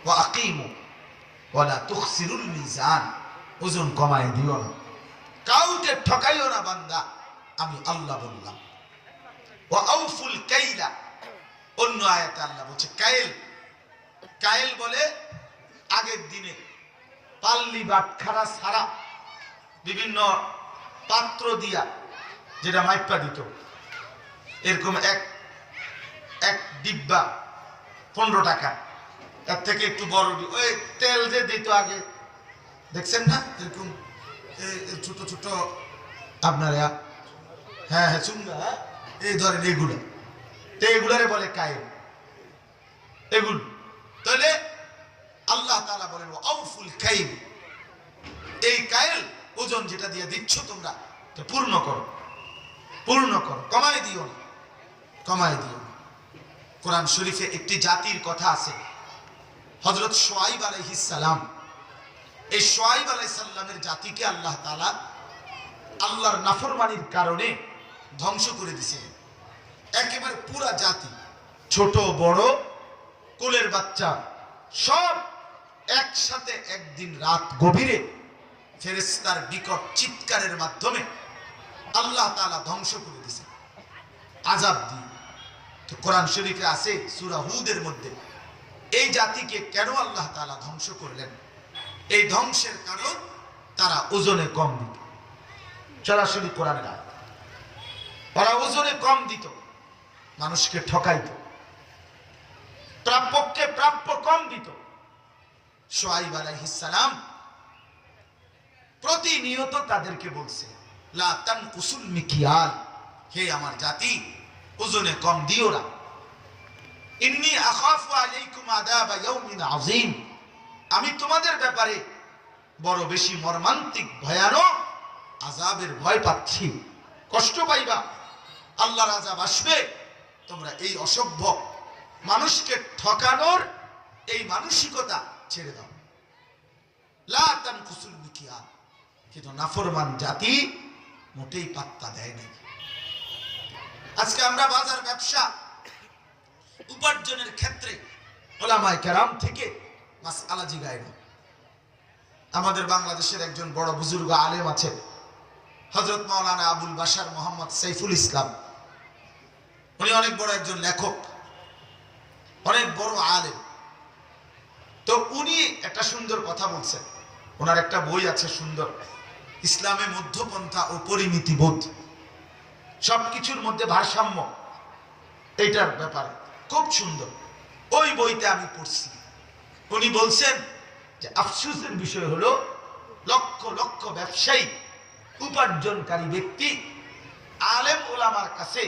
ওয়া আকিমু ওয়া লা তুখসিরুল মিজান, ওজন কমায় দিও না, কাউকে ঠকাইও না বান্দা, আমি আল্লাহ বললাম। ওয়া আউফুল কাইলা, অন্য আয়াতে আল্লাহ বলছে কাইল, কাইল বলে আগের দিনে পাল্লি বাটখারা ছাড়া বিভিন্ন পাত্র দিয়া যেটা মাইপা দিত, এরকম এক ডিব্বা 15 টাকা, এর থেকে একটু বড় ওই তেল যে দিত আগে, দেখছেন না এরকম ছোট ছোট আপনারা, হ্যাঁ হ্যাঁ চুঙ্গা, এই ধরেন এগুলো, তো এগুলারে বলে কায়েল, এগুলো। তাহলে আল্লাহ তাআলা বলেন আউফুল কাইল, এই কায়েল ওজন যেটা দিয়ে দিচ্ছ তোমরা পূর্ণ করো, পূর্ণ করো, কমাই দিও না, কমাই দিও না। কোরআন শরীফে একটি জাতির কথা আছে, হযরত শুআয়ব আলাইহিস সালাম এই শুআয়ব আলাইহিস সালামের জাতিকে আল্লাহ তাআলা আল্লাহর নাফরমানির কারণে ধ্বংস করে দিয়েছিলেন। একেবারে পুরা জাতি, ছোট বড়, কোলের বাচ্চা, সব একসাথে একদিন রাত গভীরে ফেরেশতার বিকট চিৎকারের মাধ্যমে আল্লাহ তাআলা ধ্বংস করে দিয়েছেন, আযাব দিয়ে। তো কোরআন শরীফে আছে সূরা হুদের মধ্যে এই জাতিকে কেন আল্লাহ তাআলা ধ্বংস করলেন? এই ধ্বংসের কারণ তারা ওজনে কম দিত। সরাসরি কোরআনের আয়াত। ওরা ওজনে কম দিত, মানুষকে ঠকাইত, প্রাপ্যকে প্রাপ্য কম দিত। শুআয়ব আলাইহিস সালাম প্রতিনিয়ত তাদেরকে বলছে, লা তানকুসুল মিকিয়াল, হে আমার জাতি, ওজনে কম দিও না। ইন্নী আখাফু আলাইকুম আযাবা ইয়াউমিন আযীম, আমি তোমাদের ব্যাপারে বড় বেশি মর্মান্তিক ভয়ানক আযাবের ভয় পাচ্ছি। কষ্ট পাইবা, আল্লাহর আযাব আসবে। তোমরা এই অসভ্য মানুষকে ঠকানোর এই মানসিকতা ছেড়ে দাও। লা তানকুসুল মিকিয়াল, কিন্তু নাফরমান জাতি মোটেই পাত্তা দেয় না। আজকে আমরা বাজার ব্যবসা উপার্জনের ক্ষেত্রে উলামায়ে কেরাম থেকে মাসআলা জিগাই না। আমাদের বাংলাদেশের একজন বড় বুজুর্গ আলেম আছেন, হযরত মাওলানা আবুল বাশার মোহাম্মদ সাইফুল ইসলাম। উনি অনেক বড় একজন লেখক, অনেক বড় আলেম। তো উনি একটা সুন্দর কথা বলছেন। ওনার একটা বই আছে সুন্দর, ইসলামে মধ্যপন্থা ও পরিমিতি বোধ, সবকিছুর মধ্যে ভারসাম্য, এইটার ব্যাপারে খুব সুন্দর। ওই বইতে আমি পড়ছি। উনি বলছেন যে আফসোসের বিষয় হলো লক্ষ লক্ষ ব্যবসায়ী, উপার্জনকারী ব্যক্তি আলেম ওলামার কাছে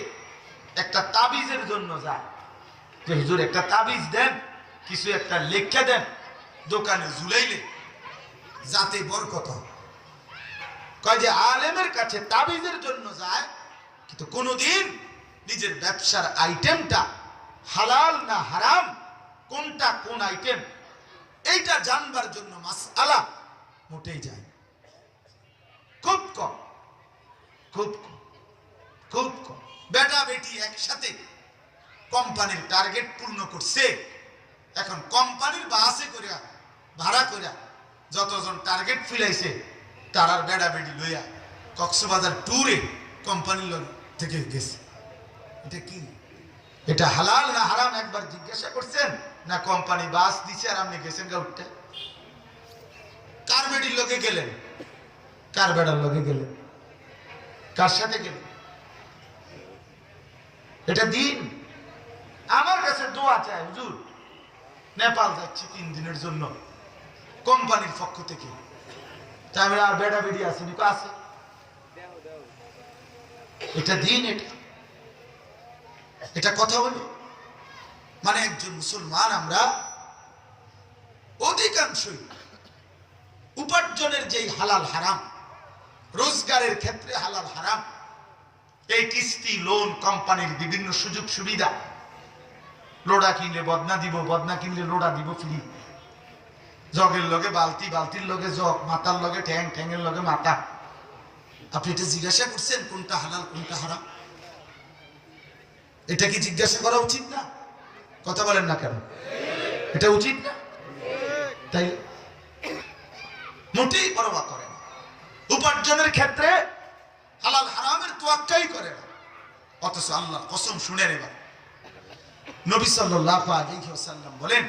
একটা তাবিজের জন্য যায়, যে হুজুর একটা তাবিজ দেন, কিছু একটা লেখা দেন, দোকানে ঝুলাইলে যাতে বরকত হয়। কয় যে আলেমের কাছে তাবিজের জন্য যায়, কিন্তু কোনোদিন নিজের ব্যবসার আইটেমটা হালাল না হারাম, কোনটা কোন আইটেম, এইটা জানবার জন্য মাসআলা মোটেই যায় খুব কম, খুব কম, খুব কম। বেটা বেটি একসাথে কোম্পানির টার্গেট পূর্ণ করছে। এখন কোম্পানির বাসে করে ভাড়া করে যতজন টার্গেট ফিলাইছে তারার বেটা বেটি লইয়া কক্সবাজার ট্যুরে কোম্পানির লোক থেকে গেছে। এটা কি? এটা হালাল না হারাম একবার জিজ্ঞাসা করছেন? না কোম্পানি বাস দিছে আর আপনি গেছেন গা উঠতে? কার বেটির লোকে গেলেন? কার বেটার লোকে গেলেন? কার সাথে গেলেন? এটা দিন। আমার কাছে দোয়া চাই, হুজুর নেপাল যাচ্ছি 3 দিনের জন্য কোম্পানির পক্ষ থেকে। তাই আমি আর বেটা বেটি আসেনি, আছে। এটা দিন, এটা কথা হলো? মানে একজন মুসলমান আমরা অধিকাংশই উপার্জনের যেই হালাল হারাম, রোজগারের ক্ষেত্রে হালাল হারাম, এই কিস্তি লোন কোম্পানির বিভিন্ন সুযোগ সুবিধা, লোডা কিনলে বদনা দিব, বদনা কিনলে লোডা দিব ফ্রি, জগের লগে বালতি, বালতির লগে জগ, মাথার লগে ঠ্যাং, ঠ্যাংয়ের লগে মাথা। আপনি এটা জিজ্ঞাসা করছেন কোনটা হালাল কোনটা হারাম? এটা কি জিজ্ঞাসা করা উচিত না? কথা বলেন না কেন? এটা উচিত না? তাই মোটেই পরোয়া করে না। উপার্জনের ক্ষেত্রে হালাল হারামের তোয়াক্কাই করে না। অথচ আল্লাহর কসম শুনেন, এবার নবী সাল্লাল্লাহু আলাইহি ওয়াসাল্লাম বলেন,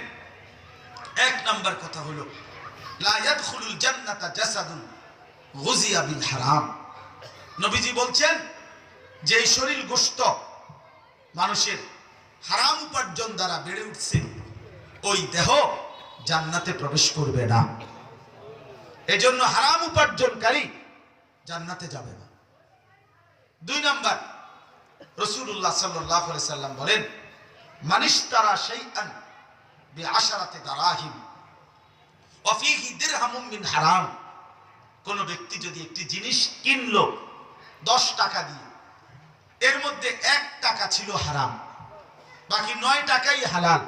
1 নাম্বার কথা হলো লা ইয়াদখুলুল জান্নাতা জাসাদুন গুযিয়া বিল হারাম। নবীজি বলছেন যে শরীর গোশত মানুষের হারাম উপার্জন দ্বারা বেড়ে উঠছে, ওই দেহ জান্নাতে প্রবেশ করবে না। এজন্য হারাম উপার্জনকারী জান্নাতে যাবে না। 2 নাম্বার, রাসূলুল্লাহ সাল্লাল্লাহু আলাইহি সাল্লাম বলেন, মানিশতারা শাইআন বিআশারাতি দারাহিম ওয়া ফীহি দিরহামুম মিন হারাম। কোন ব্যক্তি যদি একটি জিনিস কিনলো 10 টাকা দিয়ে, এর মধ্যে 1 টাকা ছিল হারাম, বাকি 9 টাকাই হালাল,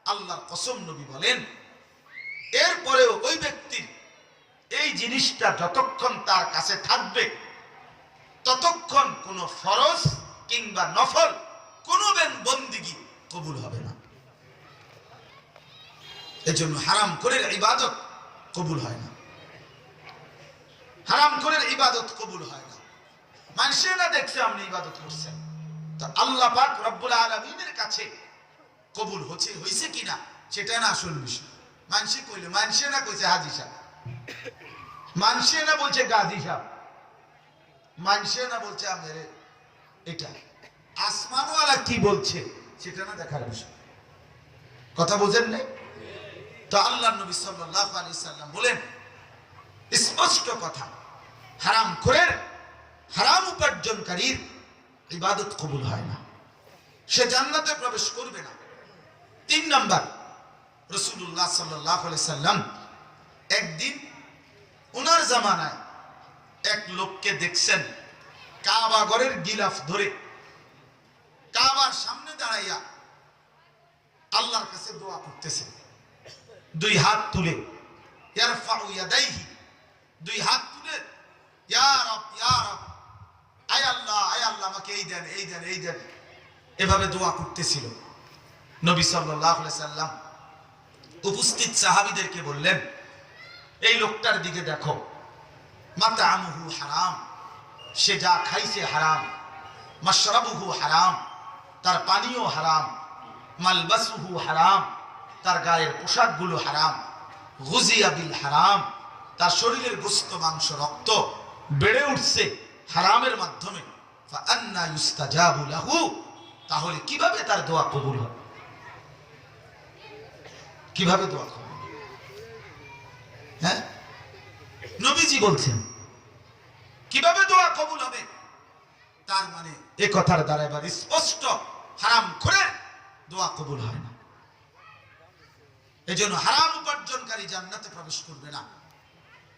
আল্লাহর কসম নবী বলেন এরপরেও ওই ব্যক্তির এই জিনিসটা যতক্ষণ তার কাছে থাকবে ততক্ষণ কোনো ফরজ কিংবা নফল কোনো বন্দিগি কবুল হবে না। এজন্য হারাম করে ইবাদত কবুল হয় না, হারাম করে ইবাদত কবুল হয় না। মানুষে না দেখছে আপনি ইবাদত করছেন, তো আল্লাহ পাক রব্বুল আলামিনের কাছে কবুল হয়েছে কিনা সেটা না আসল বিষয়। মানুষে কইলে, মানুষে না কইছে হাজি সাহেব, মানুষে না বলছে গাজী সাহেব, মানুষে না বলছে আমাদের এটা, আসমানওয়ালা কি বলছে সেটা না দেখার বিষয়। কথা বোঝেন নাই? তো আল্লাহ নবী সাল্লাল্লাহু আলাইহি সাল্লাম বলেন স্পষ্ট কথা, হারাম খোরের, হারাম উপার্জনকারীর ইবাদত কবুল হয় না, সে জান্নাতে প্রবেশ করবে না। 3 নাম্বার, রাসূলুল্লাহ সাল্লাল্লাহু আলাইহি সাল্লাম একদিন ওনার জামানায় এক লোককে দেখছেন কাবা ঘরের গিলাফ ধরে কাবার সামনে দাঁড়াইয়া আল্লাহর কাছে দোয়া করতেছে, 2 হাত তুলে, ইয়ারফাউ ইয়াদাইহি, 2 হাত তুলে, ইয়া রব ইয়া রব, আয় আল্লাহ আমাকে এই দেন এই দেন এই দেন, এভাবে দোয়া করতেছিল। নবী সাল্লাল্লাহু আলাইহি সাল্লাম উপস্থিত সাহাবীদেরকে বললেন, এই লোকটার দিকে দেখো, মাতামুহু হারাম, সে যা খাইছে হারাম, মাশরাবুহু হারাম, তার পানীয় হারাম, মালবাসুহু হারাম, তার গায়ের পোশাকগুলো হারাম, গুজিয়া বিল হারাম, তার শরীরের গোশত মাংস রক্ত বেড়ে উঠছে হারামের মাধ্যমে, ফাআন্না ইউস্তাজাবু লাহু, তাহলে কিভাবে তার দোয়া কবুল হবে? কিভাবে দোয়া কবুল হবে? হ্যাঁ, নবীজি বলছেন কিভাবে দোয়া কবুল হবে? তার মানে এই কথার দ্বারা এবার স্পষ্ট হারাম করে দোয়া কবুল হয় না। এজন্য হারাম উপার্জনকারী জান্নাতে প্রবেশ করবে না,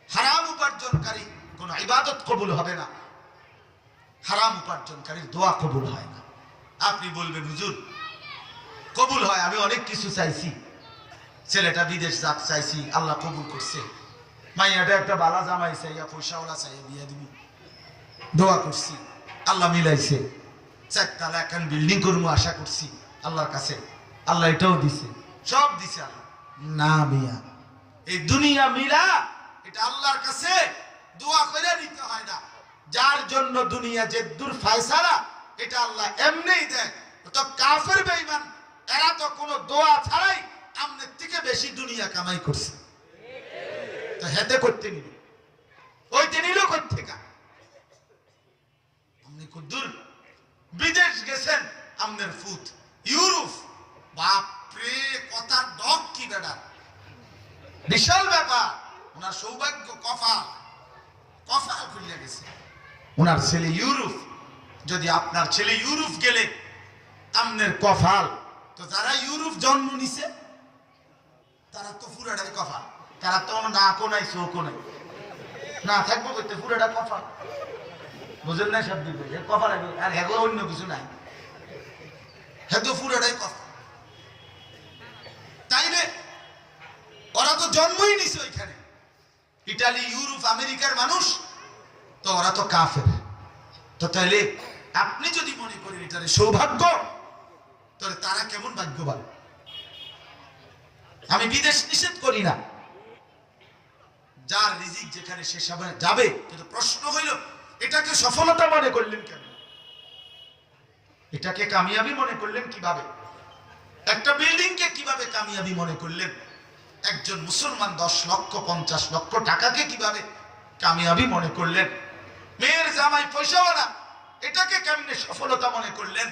হারাম উপার্জনকারী কোনো ইবাদত কবুল হবে না, হারাম উপার্জনকারীর দোয়া কবুল হয় না। আপনি বলবেন হুজুর কবুল হয়, আমি অনেক কিছু চাইছি, ছেলেটা বিদেশ যাক চাইছি, আল্লাহ কবুল করছে, মাইয়াটা একটা বালা জামাই চাইয়া পয়সাওয়ালা চাইয়া বিয়া দিবি, দোয়া করছি, আল্লাহ মিলাইছে, 4 তলা এখন বিল্ডিং করবো আশা করছি আল্লাহর কাছে, আল্লাহ এটাও দিছে, সব দিছে আল্লাহ। না মিয়া, এই দুনিয়া মিলা এটা আল্লাহর কাছে দোয়া করে নিতে হয় না। যার জন্য দুনিয়া যে দূর ফায়সালা, এটা আল্লাহ এমনিই দেয়। তো কাফের বেঈমান এরা তো কোনো দোয়া ছাড়াই আমনের থেকে বেশি দুনিয়া কামাই করছে, তো হেতে করতে নিল, ওইতে নিল কোথেকে? আপনি দূর বিদেশ গেছেন, আমনের ফুট ইউরোপ, বাপরে কথা ডক কি বেড়া, বিশাল ব্যাপার। ওনার সৌভাগ্য কফাল কফাল খুলে গেছে, ওনার ছেলে ইউরোপ। যদি আপনার ছেলে ইউরোপ গেলে আমনের কফাল, তো যারা ইউরোপ জন্ম নিছে তারা তো পুরাটাই কফাল, তারা তো না কোনাই চোখও নাই, না থাকবো করতে পুরাটা কফাল। বুঝেন না সব দিবে কফাল, আর হেগো অন্য কিছু নাই, হেগো পুরাটাই কফাল। তাইলে ওরা তো জন্মই নিছে ওইখানে, ইটালি ইউরোপ আমেরিকার মানুষ, তো ওরা তো কাফের। তো তাইলে আপনি যদি মনে করেন এটারে সৌভাগ্য, তাহলে তারা কেমন ভাগ্যবান? আমি বিদেশ নিষেধ করি না, যার রিজিক যেখানে সে সময় যাবে, কিন্তু প্রশ্ন হইল এটাকে সফলতা মনে করলেন কেন? এটাকে কামিয়াবি মনে করলেন কিভাবে? একটা বিল্ডিং কে কিভাবে কামিয়াবি মনে করলেন? একজন মুসলমান 10 লক্ষ 50 লক্ষ টাকাকে কিভাবে কামিয়াবি মনে করলেন? মেয়ের জামাই পয়সাওয়ালা, এটাকে কেমনে সফলতা মনে করলেন?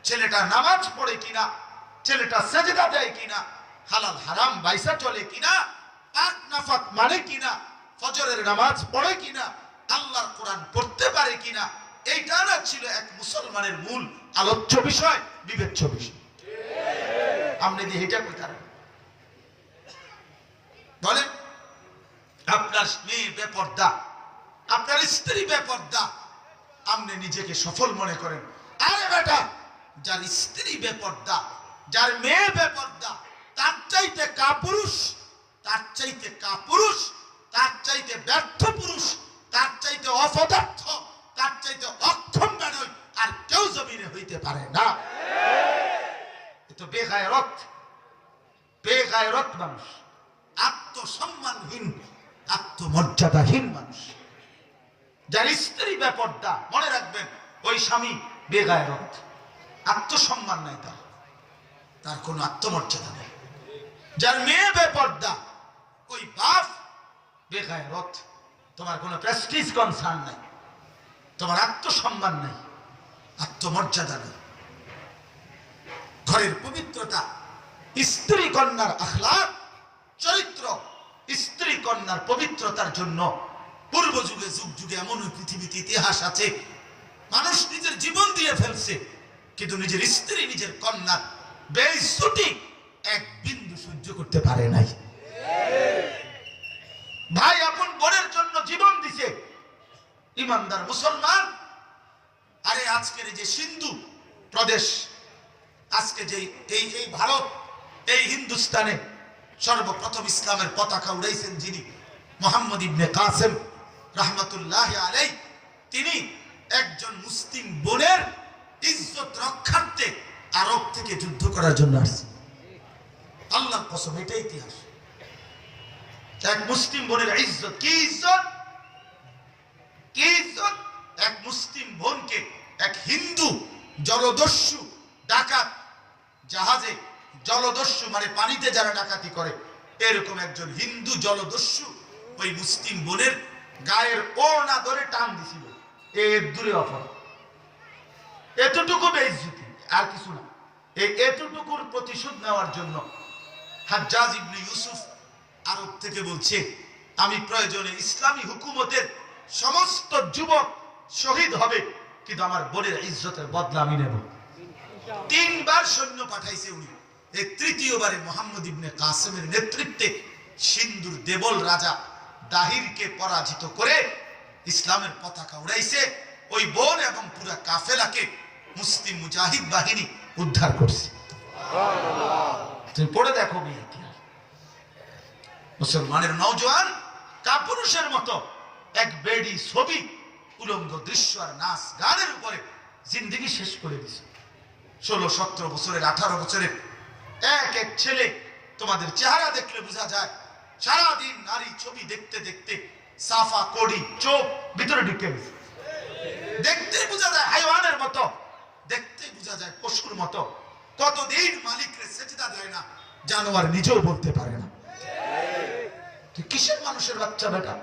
ছেলেটা নামাজ পড়ে কিনা, ছেলেটা সাজদা দেয় কিনা, হালাল হারাম বাইসা চলে কিনা, পাক নাফাক মানে কিনা, ফজরের নামাজ পড়ে কিনা, আল্লাহর কোরআন পড়তে পারে কিনা, এইটা না ছিল এক মুসলমানের মূল আলোচ্য বিষয়, বিবেচ্য বিষয়। আপনি দিয়ে এটা কোথায় বলেন? আপনার মেয়ে বেপর্দা, আপনার স্ত্রী বেপর্দা, আপনি নিজেকে সফল মনে করেন। আরে বেটা, যার স্ত্রী বেপর্দা, যার মেয়ে বেপর্দা, তার চাইতে কাপুরুষ, তার চাইতে কাপুরুষ তার চাইতে ব্যর্থ পুরুষ, তার চাইতে অপদার্থ, তার চাইতে অক্ষম বেরোয় আর কেউ জমিনে হইতে পারে না। এ তো বেগায়রত, বেগায়রত মানুষ, আত্মসম্মানহীন, আত্মমর্যাদাহীন মানুষ। যার স্ত্রী বেপর্দা, মনে রাখবেন ওই স্বামী বেগায়রত, আত্মসম্মান নাই, তার কোনো আত্মমর্যাদা নেই। যার মেয়ে বেপর্দা, ওই বাপ বেগায়রত, তোমার কোনো প্রেস্টিজ কনসার্ন নাই, তোমার আত্মসম্মান নাই, আত্মমর্যাদা নেই। ঘরের পবিত্রতা, স্ত্রী কন্যার আখলাক, চরিত্র, স্ত্রী কন্যার পবিত্রতার জন্য পূর্ব যুগে যুগ যুগে এমন পৃথিবীতে ইতিহাস আছে, মানুষ নিজের জীবন দিয়ে ফেলছে, কিন্তু নিজের স্ত্রী, নিজের কন্যার বেইজ্জতি এক বিন্দু সহ্য করতে পারে নাই। ভাই আপন বোনের জন্য জীবন দিছে, ইমানদার মুসলমান। আরে আজকের যে সিন্ধু প্রদেশ, আজকে যে এই ভারত, এই হিন্দুস্তানে সর্বপ্রথম ইসলামের পতাকা উড়াইছেন যিনি, মুহাম্মদ ইবনে কাসেম রাহমাতুল্লাহি আলাইহি, তিনি একজন মুসলিম বোনের ইজ্জত রক্ষার্থে আরব থেকে যুদ্ধ করার জন্য আসছে। আল্লাহর কসম, এটা ইতিহাস। এক মুসলিম বোনের ইজ্জত, কি ইজ্জত, কি ইজ্জত! এক মুসলিম বোনকে এক হিন্দু জলদস্যু ডাকাত, জাহাজে জলদস্যু মানে পানিতে যারা ডাকাতি করে, এরকম একজন হিন্দু জলদস্যু ওই মুসলিম বোনের গায়ের ওড়না ধরে টান দিছিল। এর দূরে অপরাধ, এতটুকু বেইজ্জতি, আর কিছু না। এতটুকুর প্রতিশোধ নেওয়ার জন্য হাজ্জাজ ইবনে ইউসুফ আরব থেকে বলছে, আমি প্রয়োজনে ইসলামী হুকুমতের সমস্ত যুবক শহীদ হবে, কিন্তু আমার বোনের ইজ্জতের বদলা আমি নেব। 3 বার সৈন্য পাঠাইছে উনি। এই তৃতীয়বারে মুহাম্মদ ইবনে কাসেমের নেতৃত্বে সিন্ধুর দেবল রাজা দাহিরকে পরাজিত করে ইসলামের পতাকা উড়াইছে। ওই বোন এবং পুরা কাফেলাকে মুসলিম মুজাহিদ বাহিনী উদ্ধার করছে। তুমি পড়ে দেখো ইতিহাস। মুসলমানের নওজোয়ান কাপুরুষের মতো এক বেডি ছবি, উলঙ্গ দৃশ্য আর নাচ গানের উপরে জিন্দেগি শেষ করে দিছে। 16-17 বছরের, 18 বছরের এক এক ছেলে, তোমাদের চেহারা দেখলে বোঝা যায় সারাদিন নারী ছবি দেখতে দেখতে সাফা কড়ি চোখ ভিতরে ঢুকে গেছে। দেখতে বোঝা যায় হাইওয়ানের মতো, দেখতে বোঝা যায় পশুর মতো। কতদিন মালিকরে সেজদা দেয় না, জানোয়ার নিজেও বলতে পারে না। তুই কিসের মানুষের বাচ্চা বেটা?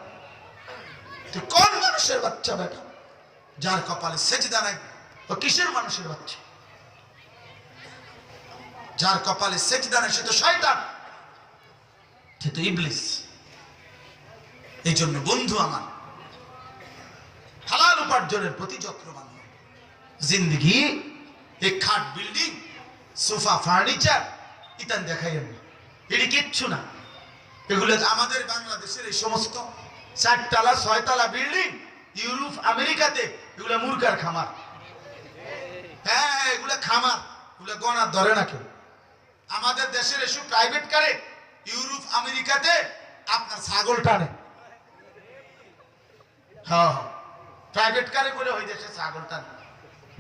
তুই কোন মানুষের বাচ্চা বেটা? যার কপালে সেজদা নাই ও কিসের মানুষের বাচ্চা? যার কপালে সেজদা নাই সে তো শয়তান, সে তো ইবলিস। এই জন্য বন্ধু আমার, হালাল উপার্জনের প্রতি যত্নবান হয়। জিন্দগি এই খাট বিল্ডিং, সোফা ফার্নিচার ইত্যাদি দেখাইয়েন না, এটি কিচ্ছু না। এগুলো আমাদের বাংলাদেশের এই সমস্ত 4 তলা 6 তলা বিল্ডিং ইউরোপ আমেরিকাতে, এগুলো মূর্খার খামার। হ্যাঁ, এগুলো খামার, এগুলো গণার ধরে না কেউ। আমাদের দেশের এসব প্রাইভেট কারে ইউরোপ আমেরিকাতে আপনার ছাগল টানে। হ্যাঁ, প্রাইভেট কারে করে ওই দেশে ছাগল টানে।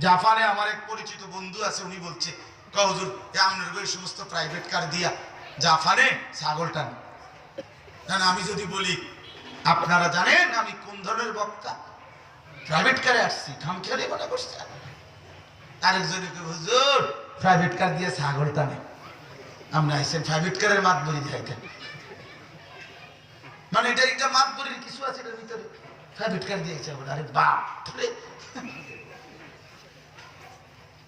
জাপানে আমার এক পরিচিত বন্ধু আছে, উনি বলছে, হুজুর আপনার ওই সমস্ত প্রাইভেট কার দিয়া জাপানে ছাগল টানে। না, আমি যদি বলি আপনারা জানেন আমি কোন ধরনের বক্তা, প্রাইভেট কারে আসছি, খামখেয়ালি মনে করছে। আরেকজনকে হুজুর প্রাইভেট কার দিয়ে ছাগল টানে, আমরা আইসেন প্রাইভেট কারের মাত বলি দেখাইতেন। মানে এটা একটা মাত বলির কিছু আছে এটার ভিতরে, প্রাইভেট কার দিয়েছে। আরে বাপ,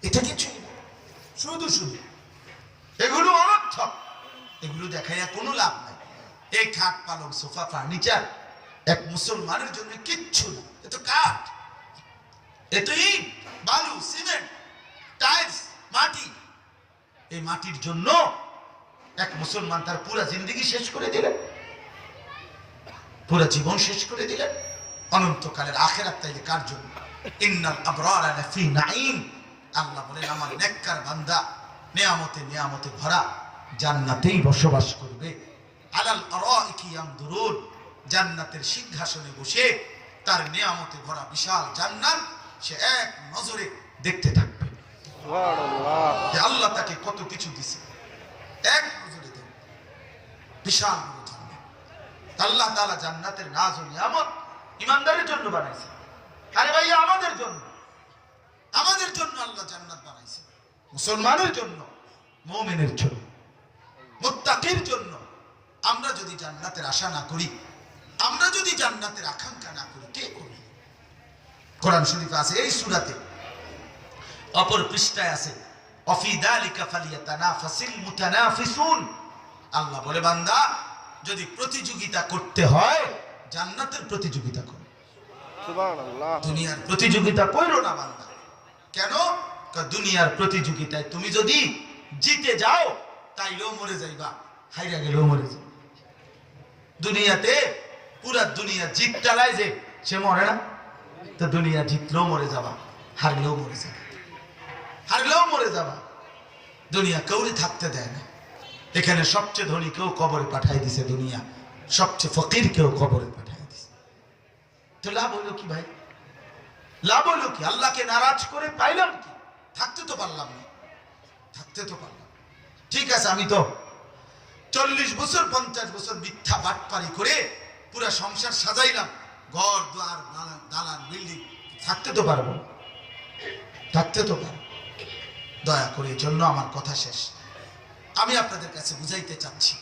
এটা কিছুই না, শুধু শুধু এগুলো অনর্থক, এগুলো দেখাইয়া কোনো লাভ নাই। এই খাট পালং সোফা ফার্নিচার এক মুসলমানের জন্য কিচ্ছু না। এ তো কাঠ, এ তো ইট বালু সিমেন্ট টাইলস মাটি। এই মাটির জন্য এক মুসলমান তার পুরা জিন্দগি শেষ করে দিলেন, পুরা জীবন শেষ করে দিলেন। অনন্তকালের আখিরাত তাইলে কার জন্য? ইন্নাল আবরারা লাফি নাঈম, আল্লাহ বলেন আমার নেককার বান্দা নিয়ামতে নিয়ামতে ভরা জান্নাতেই বসবাস করবে। আলাল আরাইকি ইয়ানদুরুন, জান্নাতের সিংহাসনে বসে তার নিয়ামতে ভরা বিশাল জান্নাত সে এক নজরে দেখতে থাকবে। যে আল্লাহ তাকে কত কিছু দিছে, এক নজরে দেখবে বিশাল বড় জান্নাত। আল্লাহ তাআলা জান্নাতের নাজ ও নিয়ামত ইমানদারের জন্য বানাইছে। আরে ভাইয়া, আমাদের জন্য আল্লাহ জান্নাত বানাইছে, মুসলমানের জন্য, মুমিনের জন্য, মুত্তাকির জন্য। আমরা যদি জান্নাতের আশা না করি, আমরা যদি জান্নাতের আকাঙ্ক্ষা না করি, কে করবে? কোরআন শরীফে আছে, এই সূরাতে অপর পৃষ্ঠায় আছে, অফি যালিকা ফালিয়াতানাফাসিল মুতানাফিসুন। আল্লাহ বলে, বান্দা যদি প্রতিযোগিতা করতে হয় জান্নাতের প্রতিযোগিতা করো, সুবহানাল্লাহ। দুনিয়ার প্রতিযোগিতা করো না বান্দা। কেন? দুনিয়ার প্রতিযোগিতায় তুমি যদি জিতে যাও তাইলেও মরে যাইবা, হাইরা গেলেও মরে যাবে। দুনিয়াতে পুরা দুনিয়া জিত চালায় যে সে মরে না, তো দুনিয়া জিতলেও মরে যাবা, হারলেও মরে যাবা, হারলেও মরে যাবা। দুনিয়া কেউই থাকতে দেয় না। এখানে সবচেয়ে ধনী কেউ কবরে পাঠাই দিছে, দুনিয়া সবচেয়ে ফকির কেউ কবরে পাঠাই দিছে। তো লাভ হইলো কি ভাই? লাভ হইলো কি? আল্লাহকে নারাজ করে পাইলাম কি? থাকতে তো পারলাম না, থাকতে তো পারলাম। ঠিক আছে, আমি তো 40 বছর 50 বছর মিথ্যা বাটপারি করে পুরা সংসার সাজাইলাম, ঘর দুয়ার দালান বিল্ডিং, থাকতে তো পারবো, থাকতে তো পারবো। দয়া করে এই জন্য আমার কথা শেষ। আমি আপনাদের কাছে বুঝাইতে চাচ্ছি,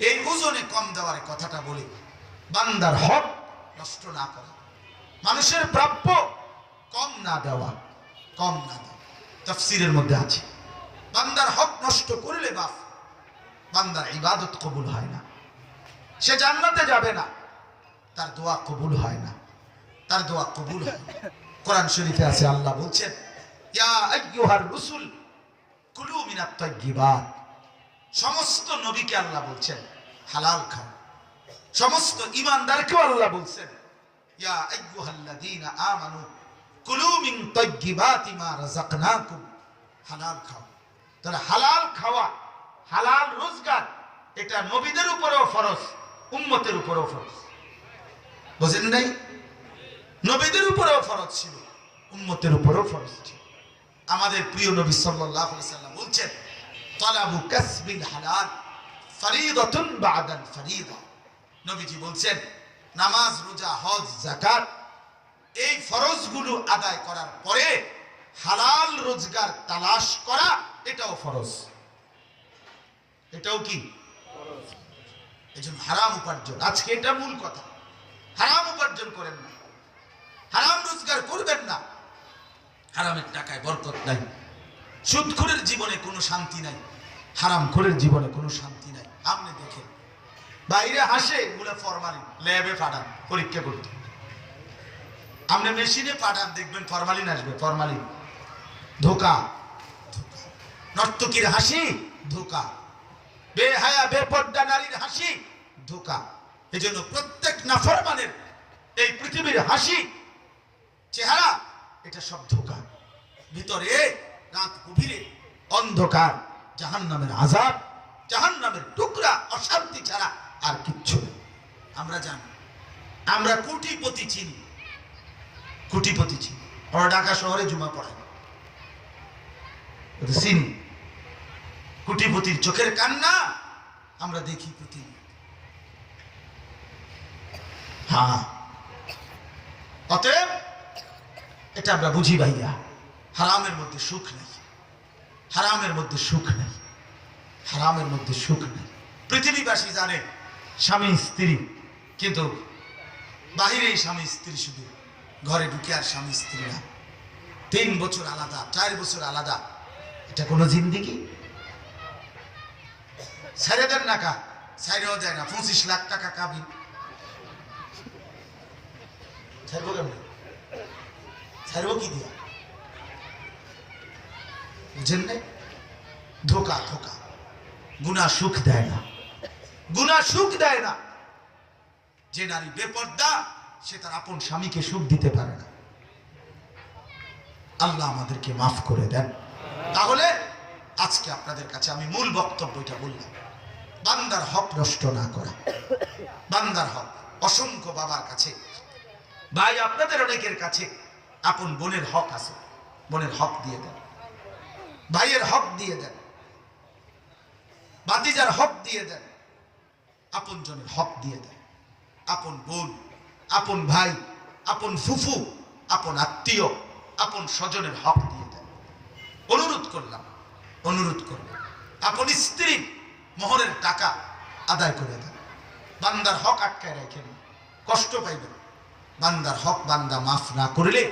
এই ওজনে কম দেওয়ার কথাটা বলি, বান্দার হক নষ্ট না করা, মানুষের প্রাপ্য কম না দেওয়া, কম না দেওয়া। তাফসীরের মধ্যে আছে, বান্দার হক নষ্ট করলে বাপ বান্দার ইবাদত কবুল হয় না, সে জান্নাতে যাবে না, তার দোয়া কবুল হয় না, তার দোয়া কবুল হয় না। কোরআন শরীফে আছে, আল্লাহ বলছেন, ইয়া আইয়ুহার রাসূল কুলু মিনাত তাইয়্যিবাত। সমস্ত নবীকে আল্লাহ বলছেন হালাল খাও। সমস্ত ঈমানদারকেও আল্লাহ বলছেন, ইয়া আইয়ুহাল্লাযীনা আমানু কুলু মিন তাইয়্যিবাতি মা রাযাকনাকুম। হালাল খাও। তাহলে হালাল খাওয়া, হালাল রোজগার, এটা নবীদের উপরেও ফরজ, উম্মতের উপরেও ফরজ। বুঝেন নাই? নবীদের উপরেও ফরজ ছিল, উম্মতের উপরেও ফরজ ছিল। আমাদের প্রিয় নবী সাল্লাল্লাহু আলাইহি ওয়াসাল্লাম বলছেন, তালাবু কাসবিল হালাল ফরিদাতুন বাদাল ফরিদা। নবীজি বলছেন, নামাজ, রোজা, হজ, যাকাত, এই ফরজগুলো আদায় করার পরে হালাল রোজগার তালাশ করা, এটাও ফরজ। এটাও কি ফরজ? এজন্য হারাম উপার্জন, আজকে এটা মূল কথা। হারাম উপার্জন করেন না, হারাম রোজগার করবেন না। হারামের টাকায় বরকত নাই। সুদখোরের জীবনে কোনো শান্তি নাই, হারামখোরের জীবনে কোনো শান্তি নাই। আপনি দেখেন, বাইরে হাসে, এগুলো ফরমালিন, ল্যাবে পাঠান পরীক্ষা করতে। আপনি মেশিনে পাঠান, দেখবেন ফরমালিন আসবে, ফরমালিন। ধোকা, ধোকা। নর্তকীর হাসি ধোকা, বেহায়া বেপর্দা নারীর হাসি ধোকা। এই জন্য প্রত্যেক নাফরমানের এই পৃথিবীর হাসি, চেহারা, এটা সব ধোকা। ভিতরে রাত গভীরে অন্ধকার, জাহান্নামের আযাব, জাহান্নামের টুকরা, অশান্তি ছাড়া আর কিচ্ছু নেই। আমরা জানি, আমরা কোটিপতি চিনি, কোটিপতি চিনি। ওরা ঢাকা শহরে জুমা পড়ায়, চিনি। কোটিপতির চোখের কান্না আমরা দেখি প্রতিদিন। হ্যাঁ, অতএব এটা আমরা বুঝি ভাইয়া, হারামের মধ্যে সুখ নেই, হারামের মধ্যে সুখ নেই, হারামের মধ্যে সুখ নেই। পৃথিবীবাসী জানে স্বামী স্ত্রী, কিন্তু বাহিরেই স্বামী স্ত্রী, শুধু ঘরে ঢুকে আর স্বামী স্ত্রী না। 3 বছর আলাদা, 4 বছর আলাদা, এটা কোনো জিন্দেগি? ছেড়ে দেন না, কা ছাইরেও দেয় না। 25 লাখ টাকা কাবি, ছাড়বো কেমন? ছাড়বো কি দিয়া? বুঝেন না? ধোকা, ধোকা। গুনাহ সুখ দেয় না, গুনাহ সুখ দেয় না। যে নারী বেপর্দা, সে তার আপন স্বামীকে সুখ দিতে পারে না। আল্লাহ আমাদেরকে মাফ করে দেন। তাহলে আজকে আপনাদের কাছে আমি মূল বক্তব্যটা বললাম, বান্দার হক নষ্ট না করা। বান্দার হক। অসংখ্য বাবার কাছে, ভাই আপনাদের অনেকের কাছে আপন বোনের হক আছে, বোনের হক দিয়ে দেন, ভাইয়ের হক দিয়ে দেন, ভাতিজার হক দিয়ে দেন, আপন জনের হক দিয়ে দেন। আপন বোন, আপন ভাই, আপন ফুফু, আপন আত্মীয়, আপন স্বজনের হক দিয়ে দেন। অনুরোধ করলাম, অনুরোধ করলাম, আপন স্ত্রীর মোহরের টাকা আদায় করে দেন। বান্দার হক আটকায় রাখেন, কষ্ট পাইবেন। বান্দার হক বান্দা মাফ না করলে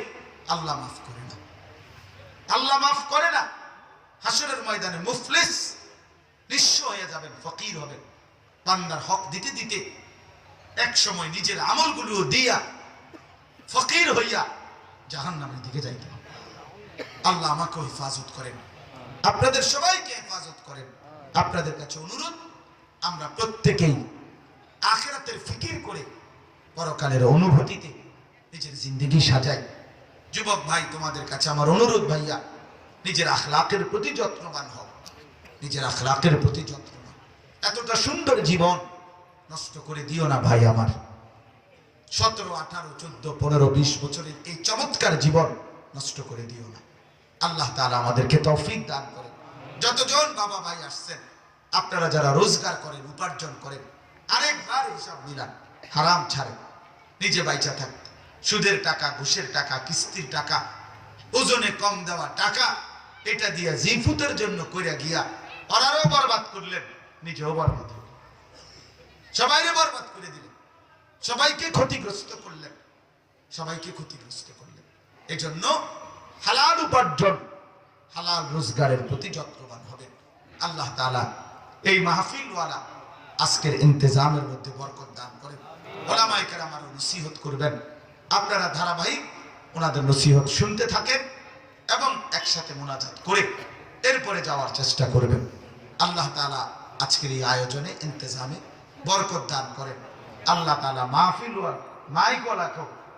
আল্লাহ মাফ করে না, আল্লাহ মাফ করে না। হাসরের ময়দানে মুফলিস, নিঃস্ব হয়ে যাবেন, ফকির হবেন। বান্দার হক দিতে দিতে এক সময় নিজের আমলগুলো দিয়া ফকির হইয়া জাহান্নামের দিকে যাইতে হবে। আল্লাহ আমাকে হেফাজত করেন, আপনাদের সবাইকে হেফাজত করেন। আপনাদের কাছে অনুরোধ, আমরা প্রত্যেকেই আখিরাতের ফিকির করে পরকালের অনুভূতিতে নিজের জিন্দেগি সাজাই। যুবক ভাই, তোমাদের কাছে আমার অনুরোধ, ভাইয়া নিজের আখলাকের প্রতি যত্নবান হও, নিজের আখলাকের প্রতি যত্নবান। এতটা সুন্দর জীবন নষ্ট করে দিও না ভাই আমার। 17, 18, 14, 15, 20 বছরের এই চমৎকার জীবন নষ্ট করে দিও না। আল্লাহ তাআলা আমাদেরকে তৌফিক দান করেন। যতজন বাবা ভাই আসছেন, আপনারা যারা রোজগার করেন, উপার্জন করেন, আরেকবার হিসাব মিলান, হারাম ছাড়েন। নিজে বাইচা থাকতে সুদের টাকা, ঘুষের টাকা, কিস্তির টাকা, ওজনে কম দেওয়া টাকা, এটা দিয়া জিফুতের জন্য কইরা গিয়া ওরাও বরবাদ করলেন, নিজেও বরবাদ হলেন, সবাইকে বরবাদ করে দিলেন, সবাইকে ক্ষতিগ্রস্ত করলেন, সবাইকে ক্ষতিগ্রস্ত করলেন। এজন্য হালাল উপার্জন, হালাল রোজগারের প্রতি যত্নবান হবেন। আল্লাহ তাআলা এই মাহফিলওয়ালা আজকের ইন্তেজামের মধ্যে বরকত দান করেন। ওলামায়ে কেরাম আরো নসিহত করবেন, আপনারা ধারাবাহিক ওনাদের নসিহত শুনতে থাকেন এবং একসাথে মোনাজাত করে এরপরে যাওয়ার চেষ্টা করবেন। আল্লাহ তাআলা আজকের এই আয়োজনে ইন্তেজামে বরকত দান করেন। আল্লাহ তাআলা মাহফিল ওয়ালা মাইক ওয়ালাকেও